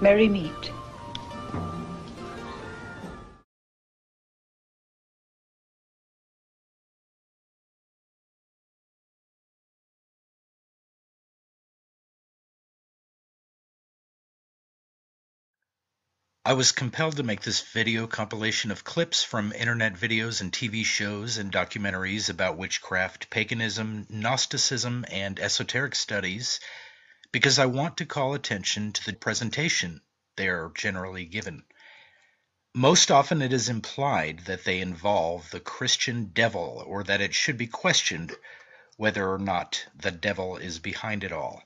Merry meet. I was compelled to make this video compilation of clips from internet videos and TV shows and documentaries about witchcraft, paganism, Gnosticism, and esoteric studies because I want to call attention to the presentation they are generally given. Most often it is implied that they involve the Christian devil or that it should be questioned whether or not the devil is behind it all.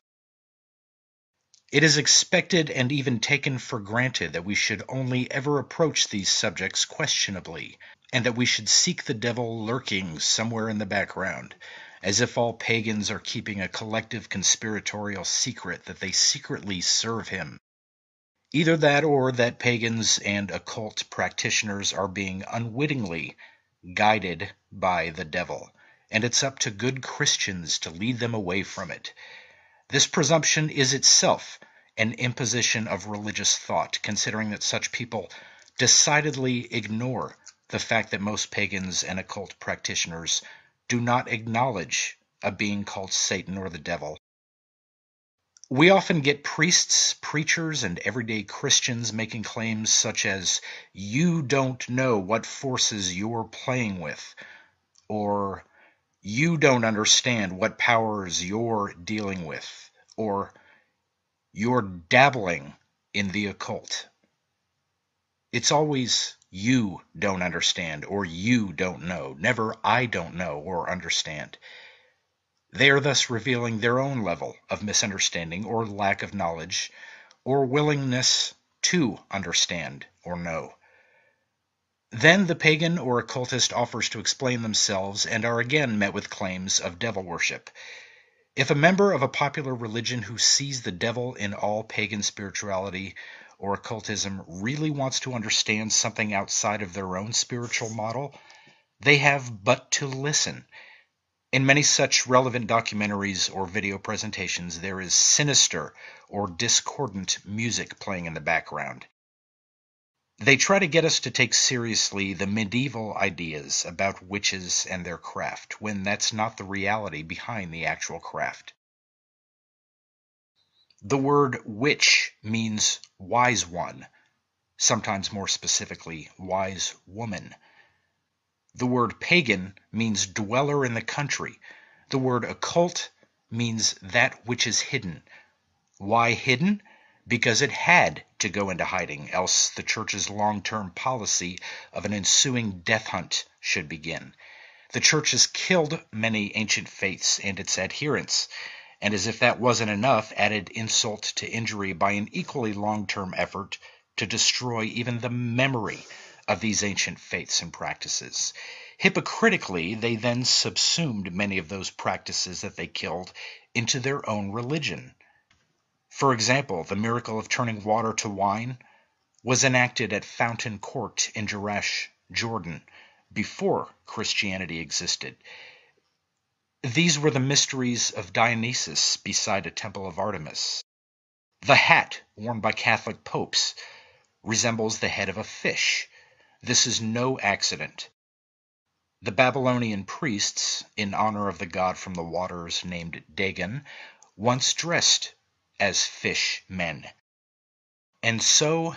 It is expected and even taken for granted that we should only ever approach these subjects questionably, and that we should seek the devil lurking somewhere in the background, as if all pagans are keeping a collective conspiratorial secret that they secretly serve him. Either that or that pagans and occult practitioners are being unwittingly guided by the devil, and it's up to good Christians to lead them away from it. This presumption is itself an imposition of religious thought, considering that such people decidedly ignore the fact that most pagans and occult practitioners do not acknowledge a being called Satan or the devil. We often get priests, preachers, and everyday Christians making claims such as, "You don't know what forces you're playing with," or "You don't understand what powers you're dealing with," or "You're dabbling in the occult." It's always "you don't understand" or "you don't know," never "I don't know" or understand. They are thus revealing their own level of misunderstanding or lack of knowledge or willingness to understand or know. Then the pagan or occultist offers to explain themselves and are again met with claims of devil worship. If a member of a popular religion who sees the devil in all pagan spirituality or occultism really wants to understand something outside of their own spiritual model, they have but to listen. In many such relevant documentaries or video presentations, there is sinister or discordant music playing in the background. They try to get us to take seriously the medieval ideas about witches and their craft, when that's not the reality behind the actual craft. The word witch means wise one, sometimes more specifically, wise woman. The word pagan means dweller in the country. The word occult means that which is hidden. Why hidden? Because it had to go into hiding, else the church's long-term policy of an ensuing death hunt should begin. The church has killed many ancient faiths and its adherents, and as if that wasn't enough, added insult to injury by an equally long-term effort to destroy even the memory of these ancient faiths and practices. Hypocritically, they then subsumed many of those practices that they killed into their own religion. For example, the miracle of turning water to wine was enacted at Fountain Court in Jerash, Jordan, before Christianity existed. These were the mysteries of Dionysus beside a temple of Artemis. The hat worn by Catholic popes resembles the head of a fish. This is no accident. The Babylonian priests, in honor of the god from the waters named Dagon, once dressed as fish men. And so,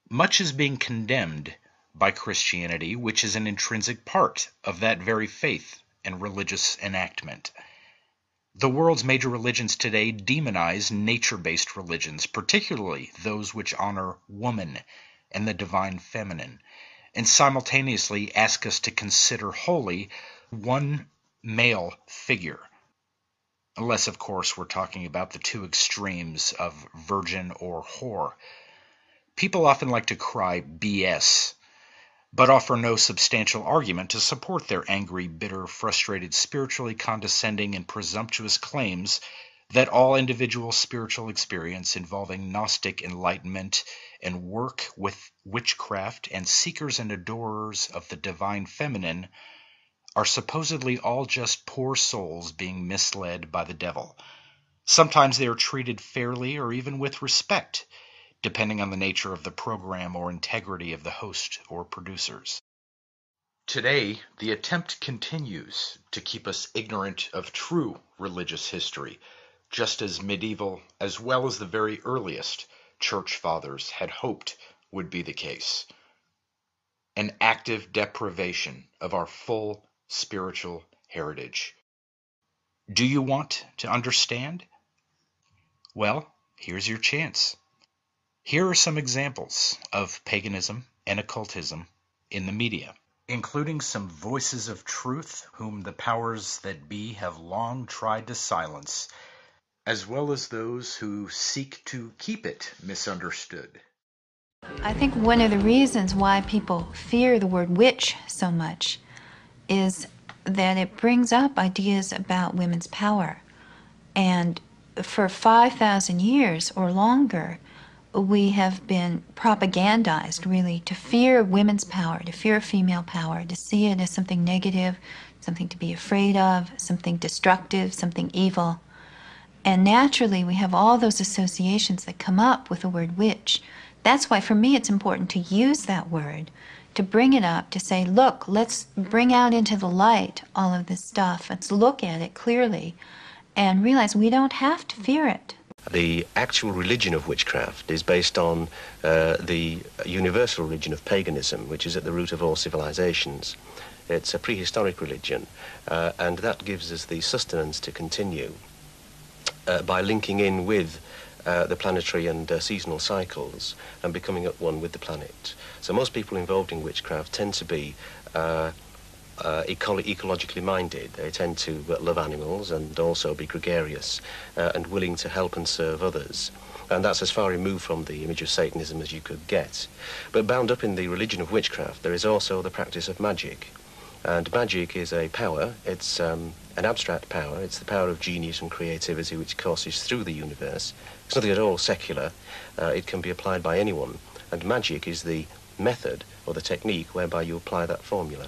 much is being condemned by Christianity, which is an intrinsic part of that very faith and religious enactment. The world's major religions today demonize nature-based religions, particularly those which honor woman and the divine feminine, and simultaneously ask us to consider holy one male figure. Unless, of course, we're talking about the two extremes of virgin or whore. People often like to cry BS, but offer no substantial argument to support their angry, bitter, frustrated, spiritually condescending, and presumptuous claims that all individual spiritual experience involving Gnostic enlightenment and work with witchcraft and seekers and adorers of the divine feminine are supposedly all just poor souls being misled by the devil. Sometimes they are treated fairly or even with respect, depending on the nature of the program or integrity of the host or producers. Today, the attempt continues to keep us ignorant of true religious history, just as medieval as well as the very earliest church fathers had hoped would be the case. An active deprivation of our full spiritual heritage. Do you want to understand? Well, here's your chance. Here are some examples of paganism and occultism in the media, including some voices of truth whom the powers that be have long tried to silence, as well as those who seek to keep it misunderstood. I think one of the reasons why people fear the word witch so much is that it brings up ideas about women's power. And for 5,000 years or longer, we have been propagandized, really, to fear women's power, to fear female power, to see it as something negative, something to be afraid of, something destructive, something evil. And naturally, we have all those associations that come up with the word witch. That's why, for me, it's important to use that word, to bring it up, to say, look, let's bring out into the light all of this stuff. Let's look at it clearly and realize we don't have to fear it. The actual religion of witchcraft is based on the universal religion of paganism, which is at the root of all civilizations. It's a prehistoric religion, and that gives us the sustenance to continue by linking in with the planetary and seasonal cycles and becoming at one with the planet. So most people involved in witchcraft tend to be ecologically minded. They tend to love animals and also be gregarious and willing to help and serve others. And that's as far removed from the image of Satanism as you could get. But bound up in the religion of witchcraft, there is also the practice of magic. And magic is a power. It's an abstract power. It's the power of genius and creativity which courses through the universe. It's nothing at all secular. It can be applied by anyone. And magic is the method or the technique whereby you apply that formula.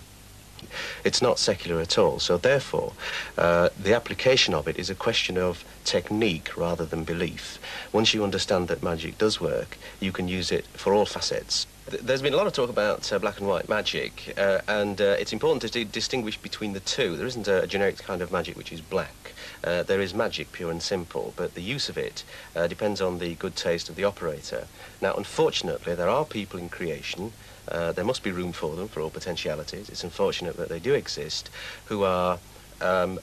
It's not secular at all, so therefore the application of it is a question of technique rather than belief. Once you understand that magic does work, you can use it for all facets. There's been a lot of talk about black and white magic, and it's important to distinguish between the two. There isn't a generic kind of magic which is black. There is magic, pure and simple, but the use of it depends on the good taste of the operator. Now, unfortunately, there are people in creation, there must be room for them, for all potentialities. It's unfortunate that they do exist, who are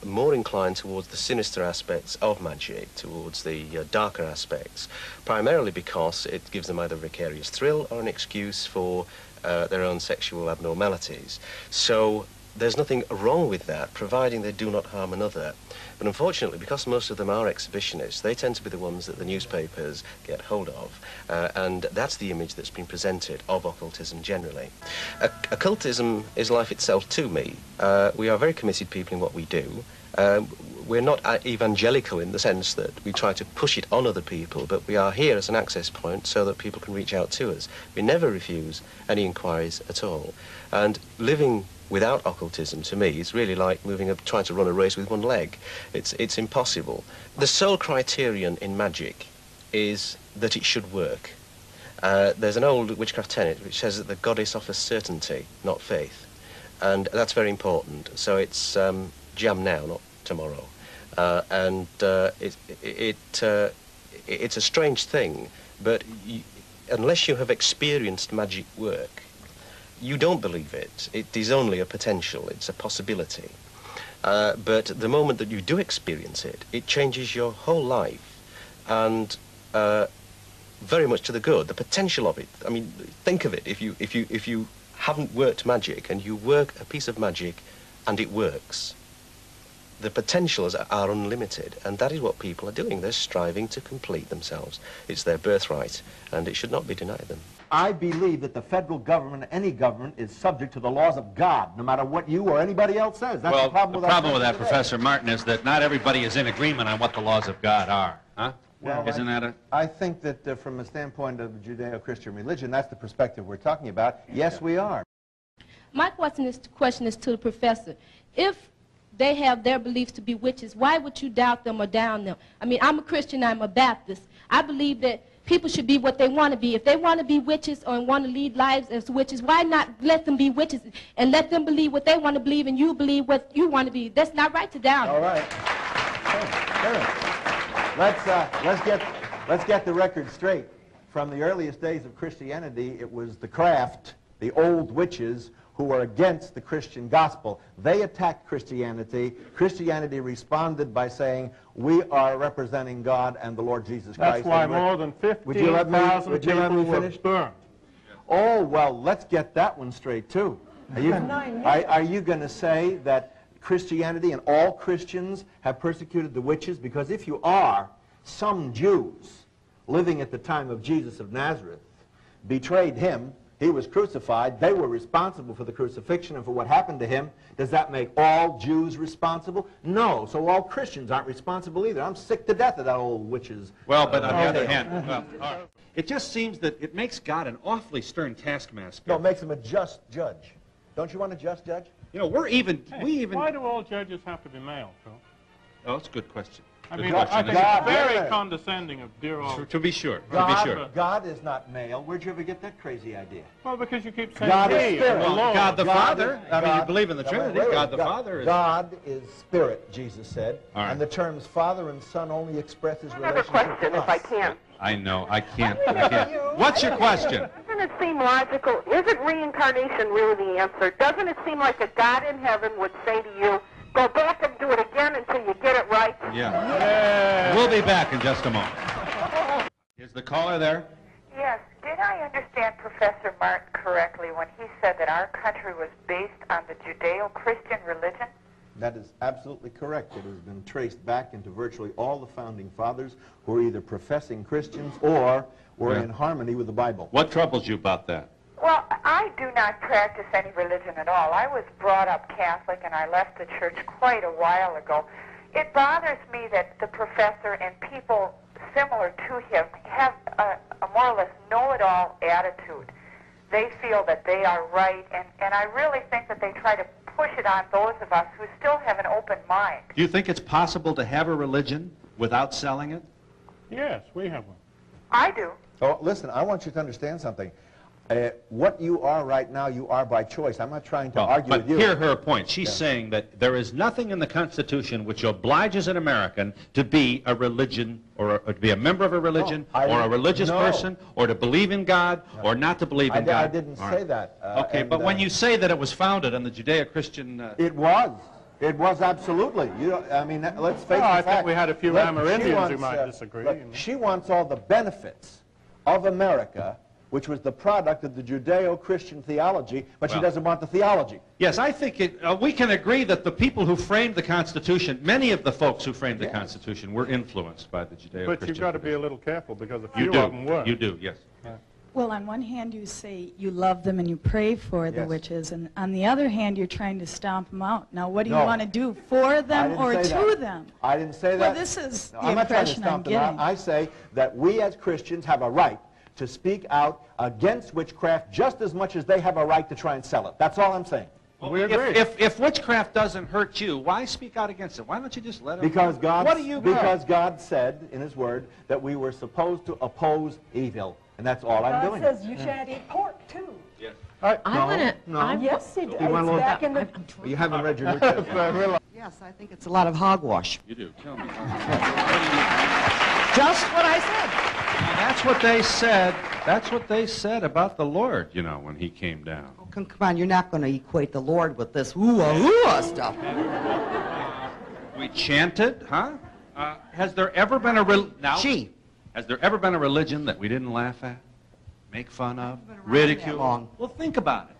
more inclined towards the sinister aspects of magic, towards the darker aspects, primarily because it gives them either a vicarious thrill or an excuse for their own sexual abnormalities. So there's nothing wrong with that, providing they do not harm another. But unfortunately, because most of them are exhibitionists, they tend to be the ones that the newspapers get hold of, and that's the image that's been presented of occultism generally. Occultism is life itself to me. We are very committed people in what we do. We're not evangelical in the sense that we try to push it on other people, but we are here as an access point so that people can reach out to us. We never refuse any inquiries at all. And living without occultism, to me, is really like trying to run a race with one leg. It's impossible. The sole criterion in magic is that it should work. There's an old witchcraft tenet which says that the goddess offers certainty, not faith. And that's very important. So it's jam now, not tomorrow. It's a strange thing, but unless you have experienced magic work, you don't believe it. It is only a potential, it's a possibility. But the moment that you do experience it, it changes your whole life, and very much to the good. The potential of it, I mean, think of it, if you haven't worked magic and you work a piece of magic and it works, the potentials are unlimited, and that is what people are doing. They're striving to complete themselves. It's their birthright, and it should not be denied them. I believe that the federal government, any government, is subject to the laws of God, no matter what you or anybody else says. That's well, the problem with that, today. Professor Martin, is that not everybody is in agreement on what the laws of God are. Huh? Well, Isn't that a... I think that from a standpoint of Judeo-Christian religion, that's the perspective we're talking about. Yes, we are. My question is to the professor. If they have their beliefs to be witches, why would you doubt them or down them? I mean, I'm a Christian, I'm a Baptist. I believe that people should be what they want to be. If they want to be witches or want to lead lives as witches, why not let them be witches and let them believe what they want to believe and you believe what you want to be? That's not right to down. All right. Let's get the record straight. From the earliest days of Christianity, it was the craft, the old witches, who were against the Christian gospel. They attacked Christianity. Christianity responded by saying, we are representing God and the Lord Jesus Christ. That's why more than 15,000 people were burned. Oh, well, let's get that one straight, too. Are you going to say that Christianity and all Christians have persecuted the witches? Because if you are, some Jews living at the time of Jesus of Nazareth betrayed him. He was crucified. They were responsible for the crucifixion and for what happened to him. Does that make all Jews responsible? No. So all Christians aren't responsible either. I'm sick to death of that old witches. Well, but on the other hand, it just seems that it makes God an awfully stern taskmaster. No, it makes him a just judge. Don't you want a just judge? You know, Why do all judges have to be male, Phil? Oh, that's a good question. I mean, I think it's very condescending of dear old... To be sure. God is not male. Where'd you ever get that crazy idea? Well, because you keep saying God he, is spirit. God the Father. I mean, you believe in the Trinity. God the Father is... God is spirit, Jesus said. All right. And the terms Father and Son only express his Another relationship question, to if I us. can. I know. I can't. What's your question? Doesn't it seem logical? Isn't reincarnation really the answer? Doesn't it seem like a God in heaven would say to you, go back and do it again until you get it right? Yeah. We'll be back in just a moment. Is the caller there? Yes. Did I understand Professor Martin correctly when he said that our country was based on the Judeo-Christian religion? That is absolutely correct. It has been traced back into virtually all the founding fathers who were either professing Christians or were in harmony with the Bible. What troubles you about that? Well, I do not practice any religion at all. I was brought up Catholic and I left the church quite a while ago. It bothers me that the professor and people similar to him have a more or less know-it-all attitude. They feel that they are right, and I really think that they try to push it on those of us who still have an open mind. Do you think it's possible to have a religion without selling it? Yes, we have one. I do. Oh, listen, I want you to understand something. What you are right now, you are by choice. I'm not trying to argue with you. But hear her point. She's saying that there is nothing in the Constitution which obliges an American to be a religion or to be a member of a religion or a religious person or to believe in God or not to believe in God. I didn't say that. Okay, but when you say that it was founded on the Judeo-Christian... It was. It was absolutely. I mean, let's face the fact. I think we had a few Amerindians who might disagree. Look, she wants all the benefits of America, which was the product of the Judeo-Christian theology, but she doesn't want the theology. Yes, I think we can agree that the people who framed the Constitution, many of the folks who framed the Constitution were influenced by the Judeo-Christian. But you've got to be a little careful because a few of them were. You do, yes. Well, on one hand, you say you love them and you pray for the witches, and on the other hand, you're trying to stomp them out. Now, what do you want to do, for them or to them? I didn't say that. Well, this is the I'm not trying to impression I'm stomp them out. getting. I say that we as Christians have a right to speak out against witchcraft just as much as they have a right to try and sell it. That's all I'm saying. Well, we agree. If witchcraft doesn't hurt you, why speak out against it? Why don't you just let it? Because God, what do you God said in His Word that we were supposed to oppose evil, and that's all I'm doing. God says you shan't eat pork too. Yes. Yes, it does. You haven't read your New Testament. Yes, I think it's a lot of hogwash. You do. Tell me. Just what I said. Now, that's what they said. That's what they said about the Lord, you know, when He came down. Oh, come on, you're not going to equate the Lord with this ooh-ah stuff. We chanted, huh? Has there ever been a Has there ever been a religion that we didn't laugh at, make fun of, ridicule? Well, think about it.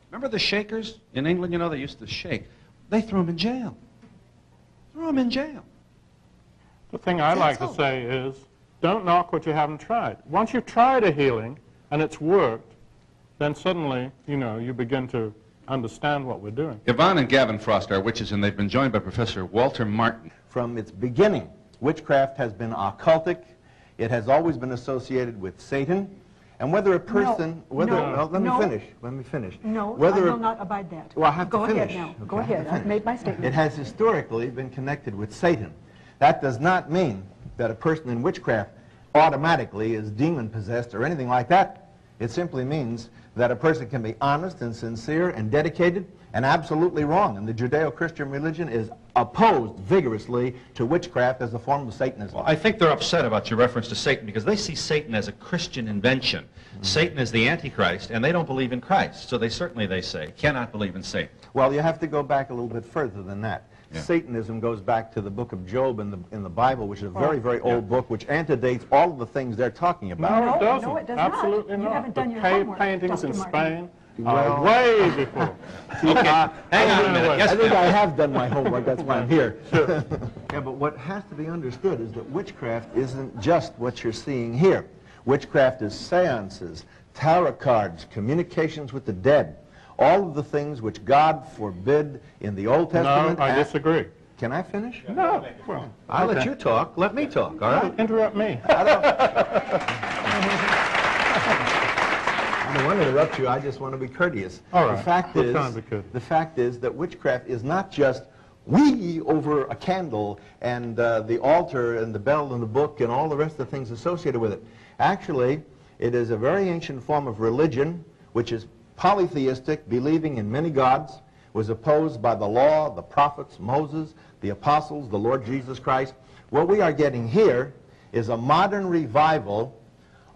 Remember the Shakers in England? You know, they used to shake. They threw them in jail. Threw them in jail. The thing I like to say is, don't knock what you haven't tried. Once you've tried a healing and it's worked, then suddenly, you know, you begin to understand what we're doing. Yvonne and Gavin Frost are witches, and they've been joined by Professor Walter Martin. From its beginning, witchcraft has been occultic. It has always been associated with Satan. And whether a person, let me finish. No, I will not abide that. Well, I have to finish. Go ahead now. Go ahead. I've made my statement. It has historically been connected with Satan. That does not mean that a person in witchcraft automatically is demon-possessed or anything like that. It simply means that a person can be honest and sincere and dedicated and absolutely wrong. And the Judeo-Christian religion is opposed vigorously to witchcraft as a form of Satanism. Well, I think they're upset about your reference to Satan because they see Satan as a Christian invention. Satan is the Antichrist, and they don't believe in Christ. So they certainly, they say, cannot believe in Satan. Well, you have to go back a little bit further than that. Yeah. Satanism goes back to the book of Job in the Bible, which is a very, very old book, which antedates all of the things they're talking about. No, it doesn't. No, it does Absolutely not. not. You haven't done your cave homework, paintings Dr. in Martin. Spain are way before. Okay, hang on a minute. Yes, I think I have done my homework. That's why I'm here. Yeah, but what has to be understood is that witchcraft isn't just what you're seeing here. Witchcraft is seances, tarot cards, communications with the dead, all of the things which God forbid in the Old Testament. No, I disagree. Can I finish? No. Well, I'll let you talk. Let me talk, all right? Interrupt me. I don't want to interrupt you. I just want to be courteous. All right. The fact is that witchcraft is not just we over a candle and the altar and the bell and the book and all the rest of the things associated with it. Actually, it is a very ancient form of religion which is polytheistic, believing in many gods, was opposed by the law, the prophets, Moses, the apostles, the Lord Jesus Christ. What we are getting here is a modern revival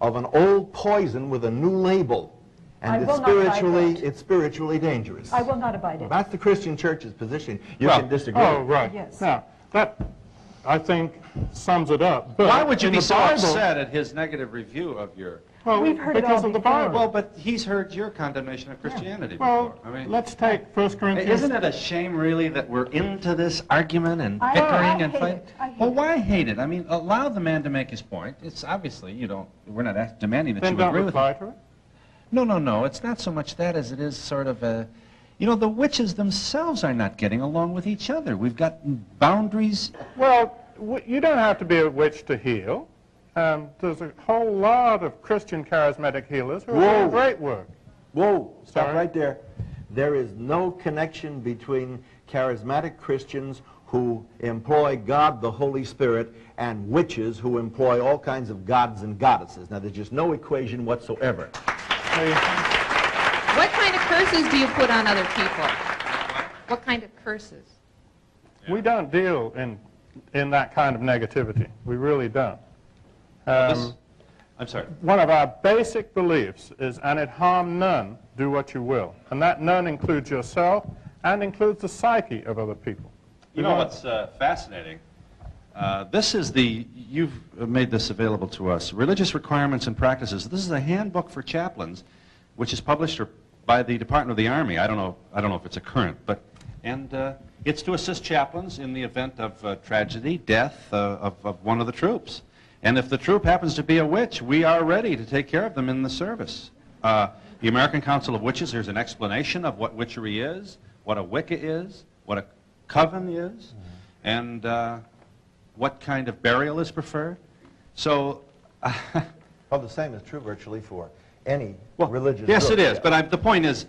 of an old poison with a new label. And it's spiritually dangerous. I will not abide it. That's the Christian church's position. You can disagree. Oh, right. Yes. Now, that, I think, sums it up. But why would you in be the so Bible, upset at his negative review of your... Well, We've heard it because all of the before. Bible. Well, but he's heard your condemnation of Christianity Well, before. I mean, let's take 1 Corinthians. isn't it a shame, really, that we're into this argument and bickering and fighting? Well, why hate it? I mean, allow the man to make his point. It's obviously, we're not demanding that Then you don't agree with reply it. to it. No. It's not so much that as it is sort of a... the witches themselves are not getting along with each other. We've got boundaries. Well, you don't have to be a witch to heal. There's a whole lot of Christian charismatic healers who are doing great work. Whoa, stop right there. There is no connection between charismatic Christians who employ God, the Holy Spirit, and witches who employ all kinds of gods and goddesses. Now, there's just no equation whatsoever. What kind of curses do you put on other people? What kind of curses? We don't deal in that kind of negativity. We really don't. I'm sorry. One of our basic beliefs is, and it harm none, do what you will. And that none includes yourself and includes the psyche of other people. You know what's fascinating? This is you've made this available to us, Religious Requirements and Practices. This is a handbook for chaplains, which is published by the Department of the Army. I don't know if it's a current, but, it's to assist chaplains in the event of tragedy, death of one of the troops. And if the troop happens to be a witch, we are ready to take care of them in the service. The American Council of Witches, there's an explanation of what witchery is, what a Wicca is, what a coven is, and what kind of burial is preferred. So... well, the same is true virtually for any religious Yes, group. it is. But the point is,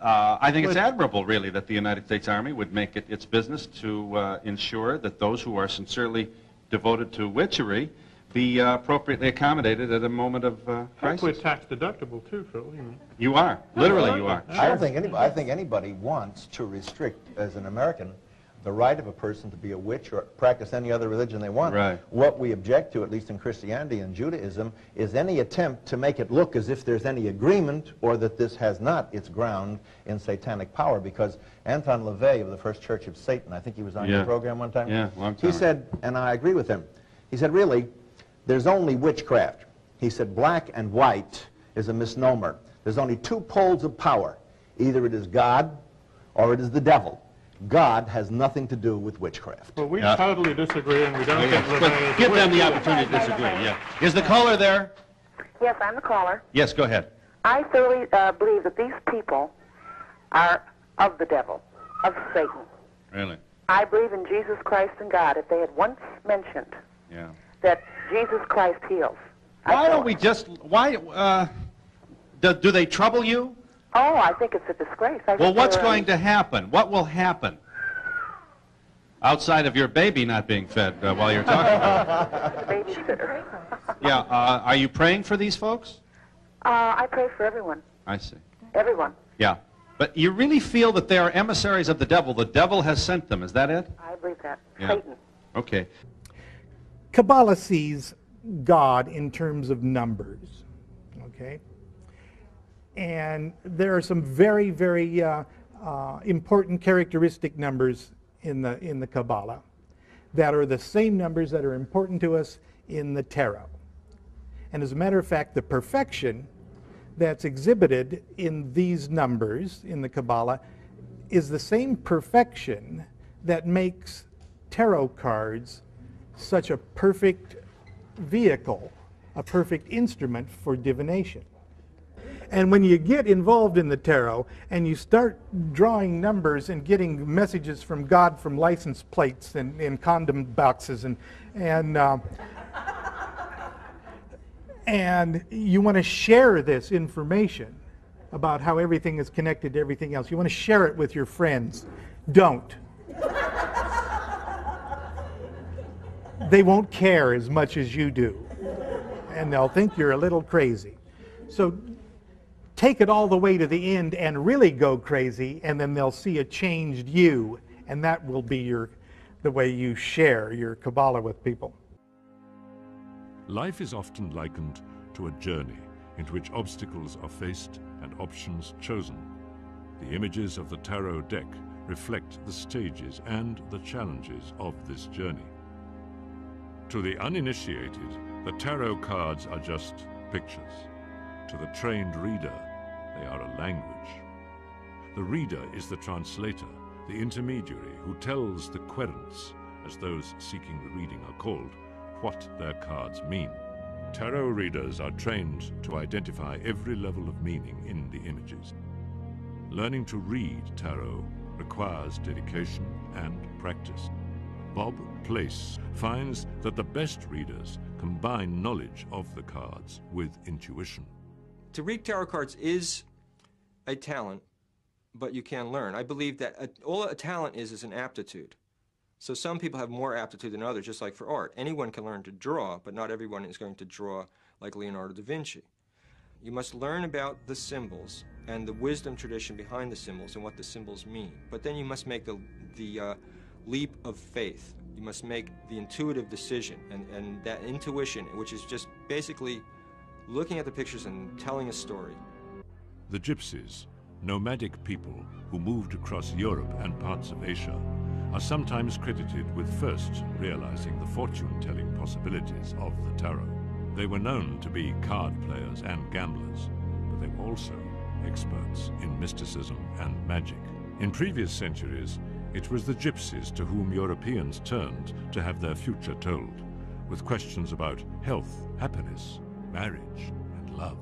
I think it's admirable, really, that the United States Army would make it its business to ensure that those who are sincerely devoted to witchery be appropriately accommodated at a moment of crisis. We're tax deductible too, Phil. You are. Literally, you are. I don't think anybody. I think anybody wants to restrict, as an American, the right of a person to be a witch or practice any other religion they want. Right. What we object to, at least in Christianity and Judaism, is any attempt to make it look as if there's any agreement or that this has not its ground in satanic power. Because Anton LaVey of the First Church of Satan, I think he was on your program one time. Yeah, long time. He said, and I agree with him. He said, really, there's only witchcraft. He said, black and white is a misnomer. There's only two poles of power. Either it is God or it is the devil. God has nothing to do with witchcraft. Well, we totally disagree, and we don't think LaVey is give them the opportunity to disagree, Is the caller there? Yes, I'm the caller. Yes, go ahead. I thoroughly believe that these people are of the devil, of Satan. Really? I believe in Jesus Christ and God. If they had once mentioned that Jesus Christ heals. Why don't we just, do they trouble you? Oh, I think it's a disgrace. Well, what's going to happen? What will happen? Outside of your baby not being fed while you're talking about it. Babysitter. Yeah, are you praying for these folks? I pray for everyone. I see. Everyone. Yeah. But you really feel that they are emissaries of the devil. The devil has sent them. Is that it? I believe that. Yeah. Satan. Okay. Kabbalah sees God in terms of numbers, okay? And there are some very, very important characteristic numbers in the Kabbalah that are the same numbers that are important to us in the tarot. And as a matter of fact, the perfection that's exhibited in these numbers in the Kabbalah is the same perfection that makes tarot cards such a perfect vehicle, a perfect instrument for divination. And when you get involved in the tarot and you start drawing numbers and getting messages from God from license plates and condom boxes and you want to share this information about how everything is connected to everything else, you want to share it with your friends, don't. They won't care as much as you do, and they'll think you're a little crazy. So take it all the way to the end and really go crazy, and then they'll see a changed you, and that will be the way you share your Kabbalah with people. Life is often likened to a journey in which obstacles are faced and options chosen. The images of the tarot deck reflect the stages and the challenges of this journey. To the uninitiated, the tarot cards are just pictures. To the trained reader, they are a language. The reader is the translator, the intermediary who tells the querents, as those seeking the reading are called, what their cards mean. Tarot readers are trained to identify every level of meaning in the images. Learning to read tarot requires dedication and practice. Bob Place finds that the best readers combine knowledge of the cards with intuition. To read tarot cards is a talent, but you can learn. I believe that all a talent is an aptitude. So some people have more aptitude than others, just like for art. Anyone can learn to draw, but not everyone is going to draw like Leonardo da Vinci. You must learn about the symbols and the wisdom tradition behind the symbols and what the symbols mean. But then you must make the leap of faith. You must make the intuitive decision, and that intuition, which is just basically looking at the pictures and telling a story. The Gypsies, nomadic people who moved across Europe and parts of Asia, are sometimes credited with first realizing the fortune-telling possibilities of the tarot. They were known to be card players and gamblers, but they were also experts in mysticism and magic. In previous centuries, it was the Gypsies to whom Europeans turned to have their future told, with questions about health, happiness, marriage, and love.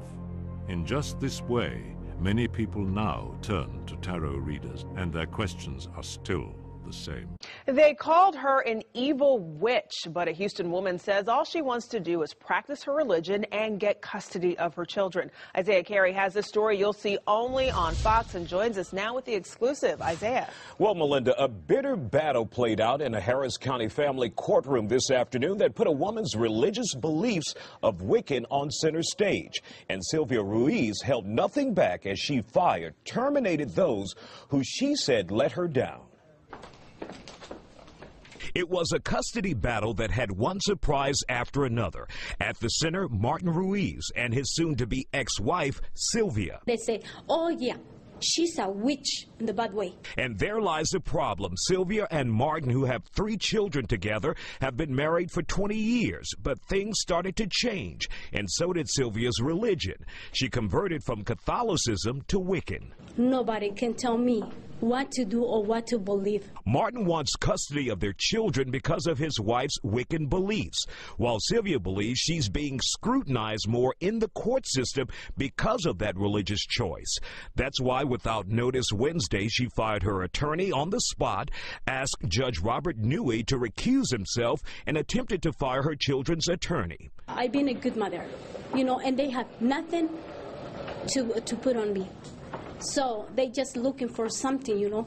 In just this way, many people now turn to tarot readers, and their questions are still the same. They called her an evil witch, but a Houston woman says all she wants to do is practice her religion and get custody of her children. Isaiah Carey has this story you'll see only on Fox and joins us now with the exclusive. Isaiah. Well, Melinda, a bitter battle played out in a Harris County family courtroom this afternoon that put a woman's religious beliefs of Wiccan on center stage. And Sylvia Ruiz held nothing back as she terminated those who she said let her down. It was a custody battle that had one surprise after another. At the center, Martin Ruiz and his soon-to-be ex-wife, Sylvia. They say, oh yeah, she's a witch in the bad way. And there lies the problem. Sylvia and Martin, who have 3 children together, have been married for 20 years, but things started to change, and so did Sylvia's religion. She converted from Catholicism to Wiccan. Nobody can tell me what to do or what to believe. Martin wants custody of their children because of his wife's Wiccan beliefs, while Sylvia believes she's being scrutinized more in the court system because of that religious choice. That's why, without notice Wednesday, she fired her attorney on the spot, asked Judge Robert Newey to recuse himself, and attempted to fire her children's attorney. I've been a good mother, you know, and they have nothing to put on me. So they just looking for something, you know,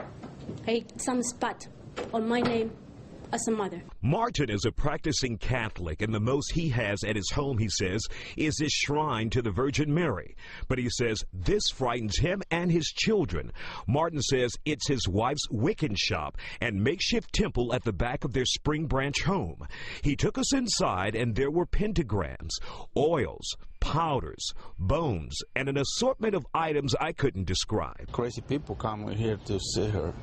some spot on my name as a mother. Martin is a practicing Catholic, and the most he has at his home, he says, is his shrine to the Virgin Mary. But he says this frightens him and his children. Martin says it's his wife's Wiccan shop and makeshift temple at the back of their Spring Branch home. He took us inside, and there were pentagrams, oils, powders, bones, and an assortment of items I couldn't describe. Crazy people come here to see her.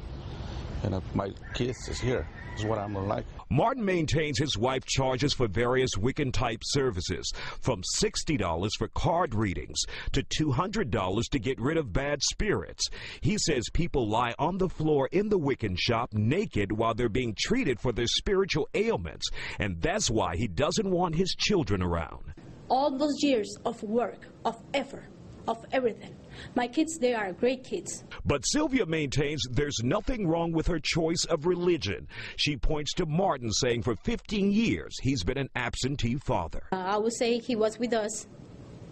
And my kids is here. Is what I'm like. Martin maintains his wife charges for various Wiccan-type services, from $60 for card readings to $200 to get rid of bad spirits. He says people lie on the floor in the Wiccan shop naked while they're being treated for their spiritual ailments, and that's why he doesn't want his children around. All those years of work, of effort, of everything. My kids, they are great kids. But Sylvia maintains there's nothing wrong with her choice of religion. She points to Martin saying for 15 years he's been an absentee father. I would say he was with us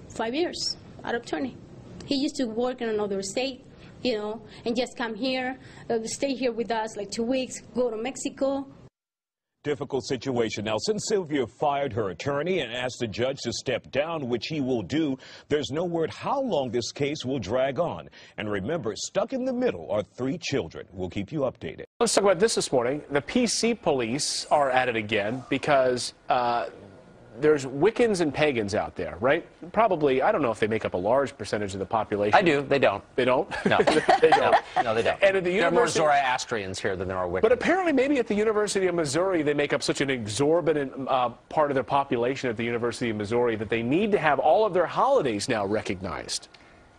5 years out of 20. He used to work in another state, you know, and just come here, stay here with us like 2 weeks, go to Mexico. Difficult situation. Now, since Sylvia fired her attorney and asked the judge to step down, which he will do, there's no word how long this case will drag on. And remember, stuck in the middle are 3 children. We'll keep you updated. Let's talk about this morning. The PC police are at it again because there's Wiccans and pagans out there, right? Probably, I don't know if they make up a large percentage of the population. I do. They don't. They don't? No. They don't. No, they don't. And at the there are more University... Zoroastrians here than there are Wiccans. But apparently, maybe at the University of Missouri, they make up such an exorbitant part of their population at the University of Missouri that they need to have all of their holidays now recognized.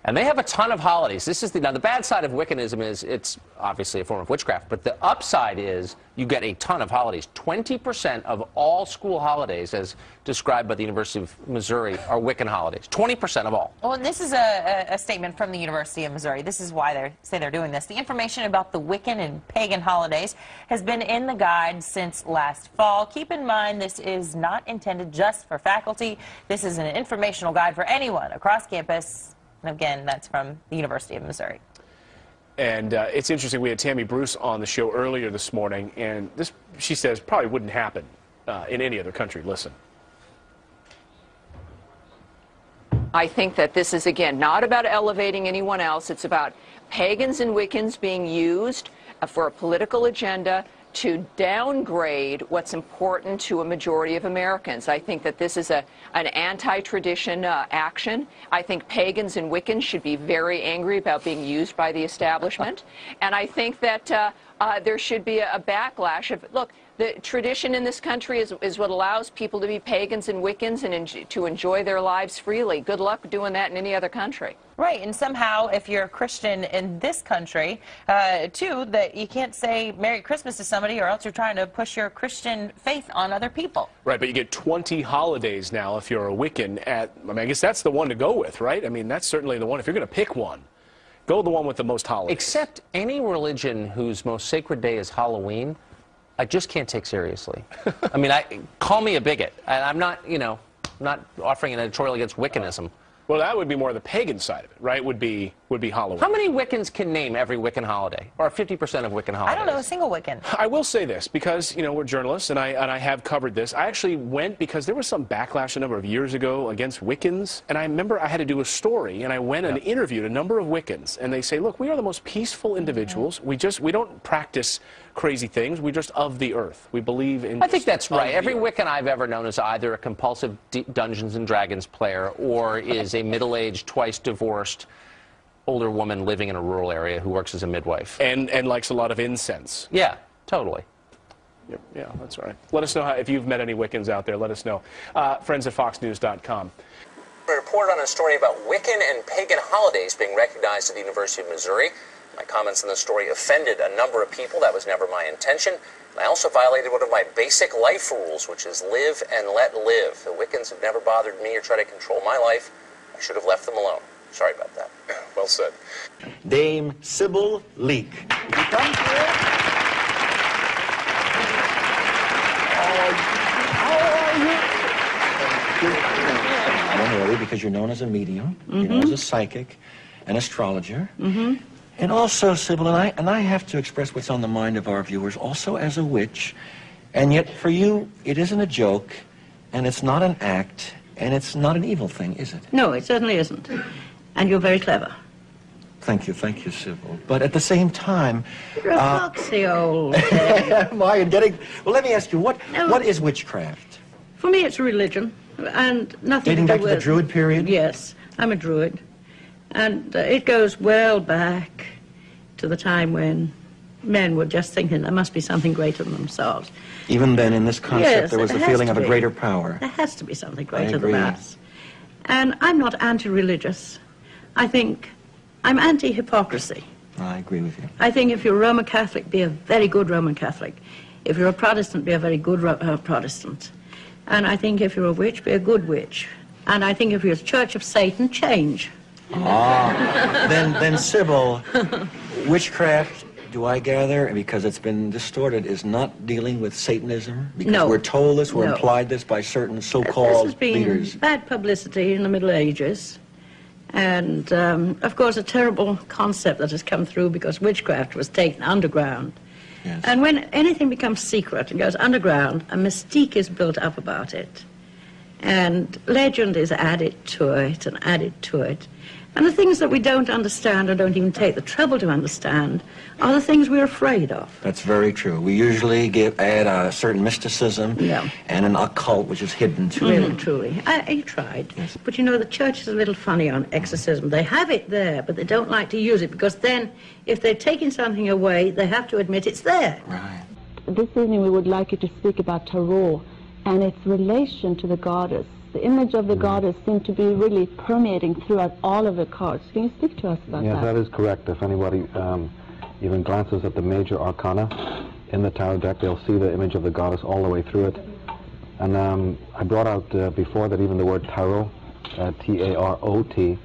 And they have a ton of holidays. This is now the bad side of Wiccanism is it's obviously a form of witchcraft, but the upside is you get a ton of holidays. 20% of all school holidays, as described by the University of Missouri, are Wiccan holidays. 20% of all. Well, and this is a statement from the University of Missouri. This is why they say they're doing this. The information about the Wiccan and pagan holidays has been in the guide since last fall. Keep in mind, this is not intended just for faculty. This is an informational guide for anyone across campus. And again, that's from the University of Missouri. And it's interesting, we had Tammy Bruce on the show earlier this morning, and this, she says, probably wouldn't happen in any other country. Listen. I think that this is, again, not about elevating anyone else. It's about pagans and Wiccans being used for a political agenda to downgrade what's important to a majority of Americans. I think that this is an anti-tradition action. I think pagans and Wiccans should be very angry about being used by the establishment. And I think that there should be a backlash of, look, the tradition in this country is what allows people to be pagans and Wiccans and to enjoy their lives freely. Good luck doing that in any other country. Right, and somehow, if you're a Christian in this country, too, that you can't say Merry Christmas to somebody or else you're trying to push your Christian faith on other people. Right, but you get 20 holidays now if you're a Wiccan I mean, I guess that's the one to go with, right? I mean, that's certainly the one. If you're going to pick one, go the one with the most holidays. Except any religion whose most sacred day is Halloween, I just can't take seriously. I mean, call me a bigot. And I'm not, you know, not offering an editorial against Wiccanism. Well, that would be more the pagan side of it, right? Would be Halloween. How many Wiccans can name every Wiccan holiday, or 50% of Wiccan holidays? I don't know a single Wiccan. I will say this because, you know, we're journalists, and I have covered this. I actually went because there was some backlash a number of years ago against Wiccans, and I remember I had to do a story, and I went and interviewed a number of Wiccans, and they say, look, we are the most peaceful individuals. We don't practice crazy things. We're just of the earth. We believe in... I think that's right. Every Wiccan I've ever known is either a compulsive Dungeons and Dragons player or is a middle-aged, twice-divorced older woman living in a rural area who works as a midwife. And likes a lot of incense. Yeah, totally. Yep, yeah, that's right. Let us know if you've met any Wiccans out there. Let us know. Friends at FoxNews.com. We reported on a story about Wiccan and pagan holidays being recognized at the University of Missouri. My comments in the story offended a number of people. That was never my intention. And I also violated one of my basic life rules, which is live and let live. The Wiccans have never bothered me or tried to control my life. I should have left them alone. Sorry about that. Well said. Dame Sybil Leek. Don't worry, because you're known as a medium, you're known as a psychic, an astrologer, and also, Sybil, and I have to express what's on the mind of our viewers, also as a witch, And yet for you, it isn't a joke, and it's not an act, and it's not an evil thing, is it? No, it certainly isn't. And you're very clever. Thank you, Sybil. But at the same time... You're a foxy old... Am I getting... Well, let me ask you, what is witchcraft? For me, it's a religion, and nothing Dating to back do to the with... Druid period? Yes, I'm a Druid. And it goes well back to the time when men were just thinking there must be something greater than themselves. Even then, in this concept, Yes, there was the has feeling to of a be. greater power. There has to be something I greater agree. than us. And I'm not anti-religious. I think I'm anti-hypocrisy. I agree with you. I think if you're a Roman Catholic, be a very good Roman Catholic. If you're a Protestant, be a very good Protestant. And I think if you're a witch, be a good witch. And I think if you're a Church of Satan, change. Ah, then Sybil, witchcraft, do I gather, because it's been distorted, is not dealing with Satanism? Because No. we're told this, we're No. implied this by certain This so-called has been leaders. bad publicity in the Middle Ages. And, of course, a terrible concept that has come through because witchcraft was taken underground. Yes. And when anything becomes secret and goes underground, a mystique is built up about it. And legend is added to it and added to it. And the things that we don't understand or don't even take the trouble to understand are the things we're afraid of. That's very true. We usually add a certain mysticism and an occult which is hidden to Really, it. truly. I tried. But you know, the church is a little funny on exorcism. They have it there, but they don't like to use it because then, if they're taking something away, they have to admit it's there. This evening we would like you to speak about tarot and its relation to the goddess. The image of the goddess seemed to be really permeating throughout all of the cards. Can you speak to us about Yes, that? that is correct. If anybody even glances at the major arcana in the tarot deck, they'll see the image of the goddess all the way through it. And I brought out before that even the word tarot, T-A-R-O-T,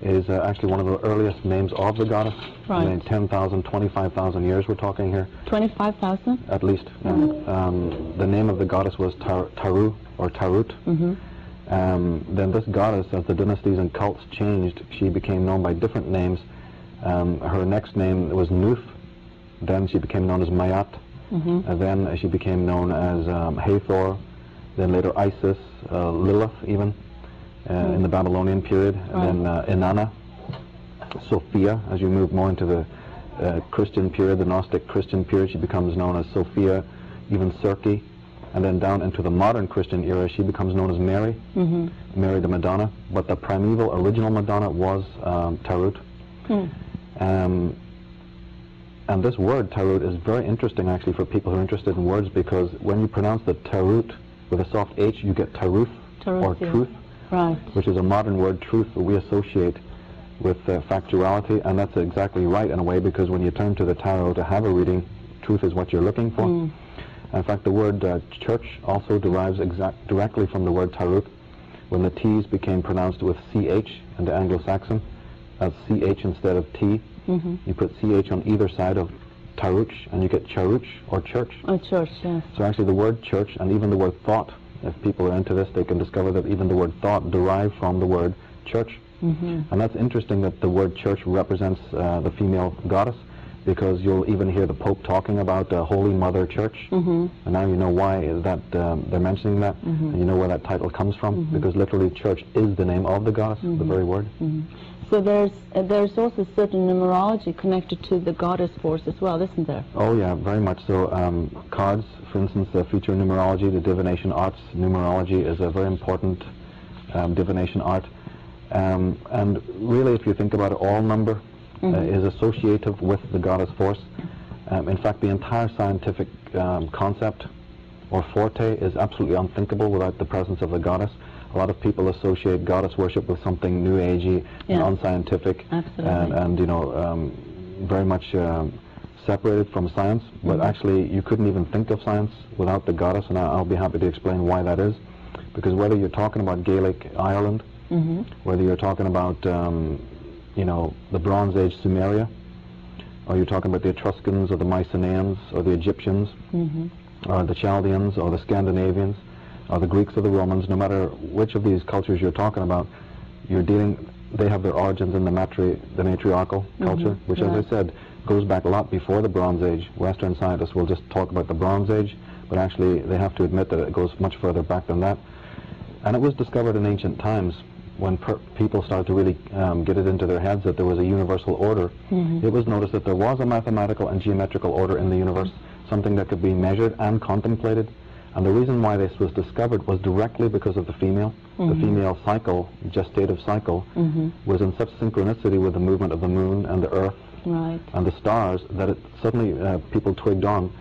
is actually one of the earliest names of the goddess. Right. I mean, 10,000, 25,000 years we're talking here. 25,000? At least. The name of the goddess was Taru, or Tarut. Then this goddess, as the dynasties and cults changed, she became known by different names. Her next name was Nuth. Then she became known as Mayat. And then she became known as Hathor. Then later Isis, Lilith even, in the Babylonian period. And then Inanna, Sophia. As you move more into the Christian period, the Gnostic Christian period, she becomes known as Sophia, even Circe. And then down into the modern Christian era, she becomes known as Mary, Mary the Madonna. But the primeval, original Madonna was Tarut. And this word, Tarut, is very interesting actually for people who are interested in words, because when you pronounce the Tarut with a soft H, you get Taruth, or truth, which is a modern word, truth, that we associate with factuality. And that's exactly right in a way, because when you turn to the tarot to have a reading, truth is what you're looking for. In fact, the word church also derives directly from the word Tarut. When the T's became pronounced with CH in the Anglo-Saxon, that's CH instead of T. You put CH on either side of Taruch, and you get Charuch, or church. Oh, church, yes. So actually the word church, and even the word thought, if people are into this, they can discover that even the word thought derived from the word church. And that's interesting that the word church represents the female goddess, because you'll even hear the Pope talking about the Holy Mother Church. And now you know why is that they're mentioning that, and you know where that title comes from, because literally church is the name of the goddess, the very word. So there's also certain numerology connected to the goddess force as well, isn't there? Oh yeah, very much so. Cards, for instance, feature numerology. The divination arts, numerology is a very important divination art. And really, if you think about it, all number is associative with the goddess force. In fact, the entire scientific concept or forte is absolutely unthinkable without the presence of the goddess. A lot of people associate goddess worship with something new agey and unscientific, and you know, very much separated from science. But actually, you couldn't even think of science without the goddess, and I'll be happy to explain why that is. Because whether you're talking about Gaelic Ireland, whether you're talking about you know, the Bronze Age Sumeria, or you're talking about the Etruscans or the Mycenaeans or the Egyptians, or the Chaldeans or the Scandinavians, or the Greeks or the Romans, no matter which of these cultures you're talking about, you're dealing, they have their origins in the matriarchal culture, which, as I said, goes back a lot before the Bronze Age. Western scientists will just talk about the Bronze Age, but actually they have to admit that it goes much further back than that. And it was discovered in ancient times when people started to really get it into their heads that there was a universal order. It was noticed that there was a mathematical and geometrical order in the universe, something that could be measured and contemplated. And the reason why this was discovered was directly because of the female. The female cycle, gestative cycle, was in such synchronicity with the movement of the moon and the earth and the stars that it suddenly people twigged on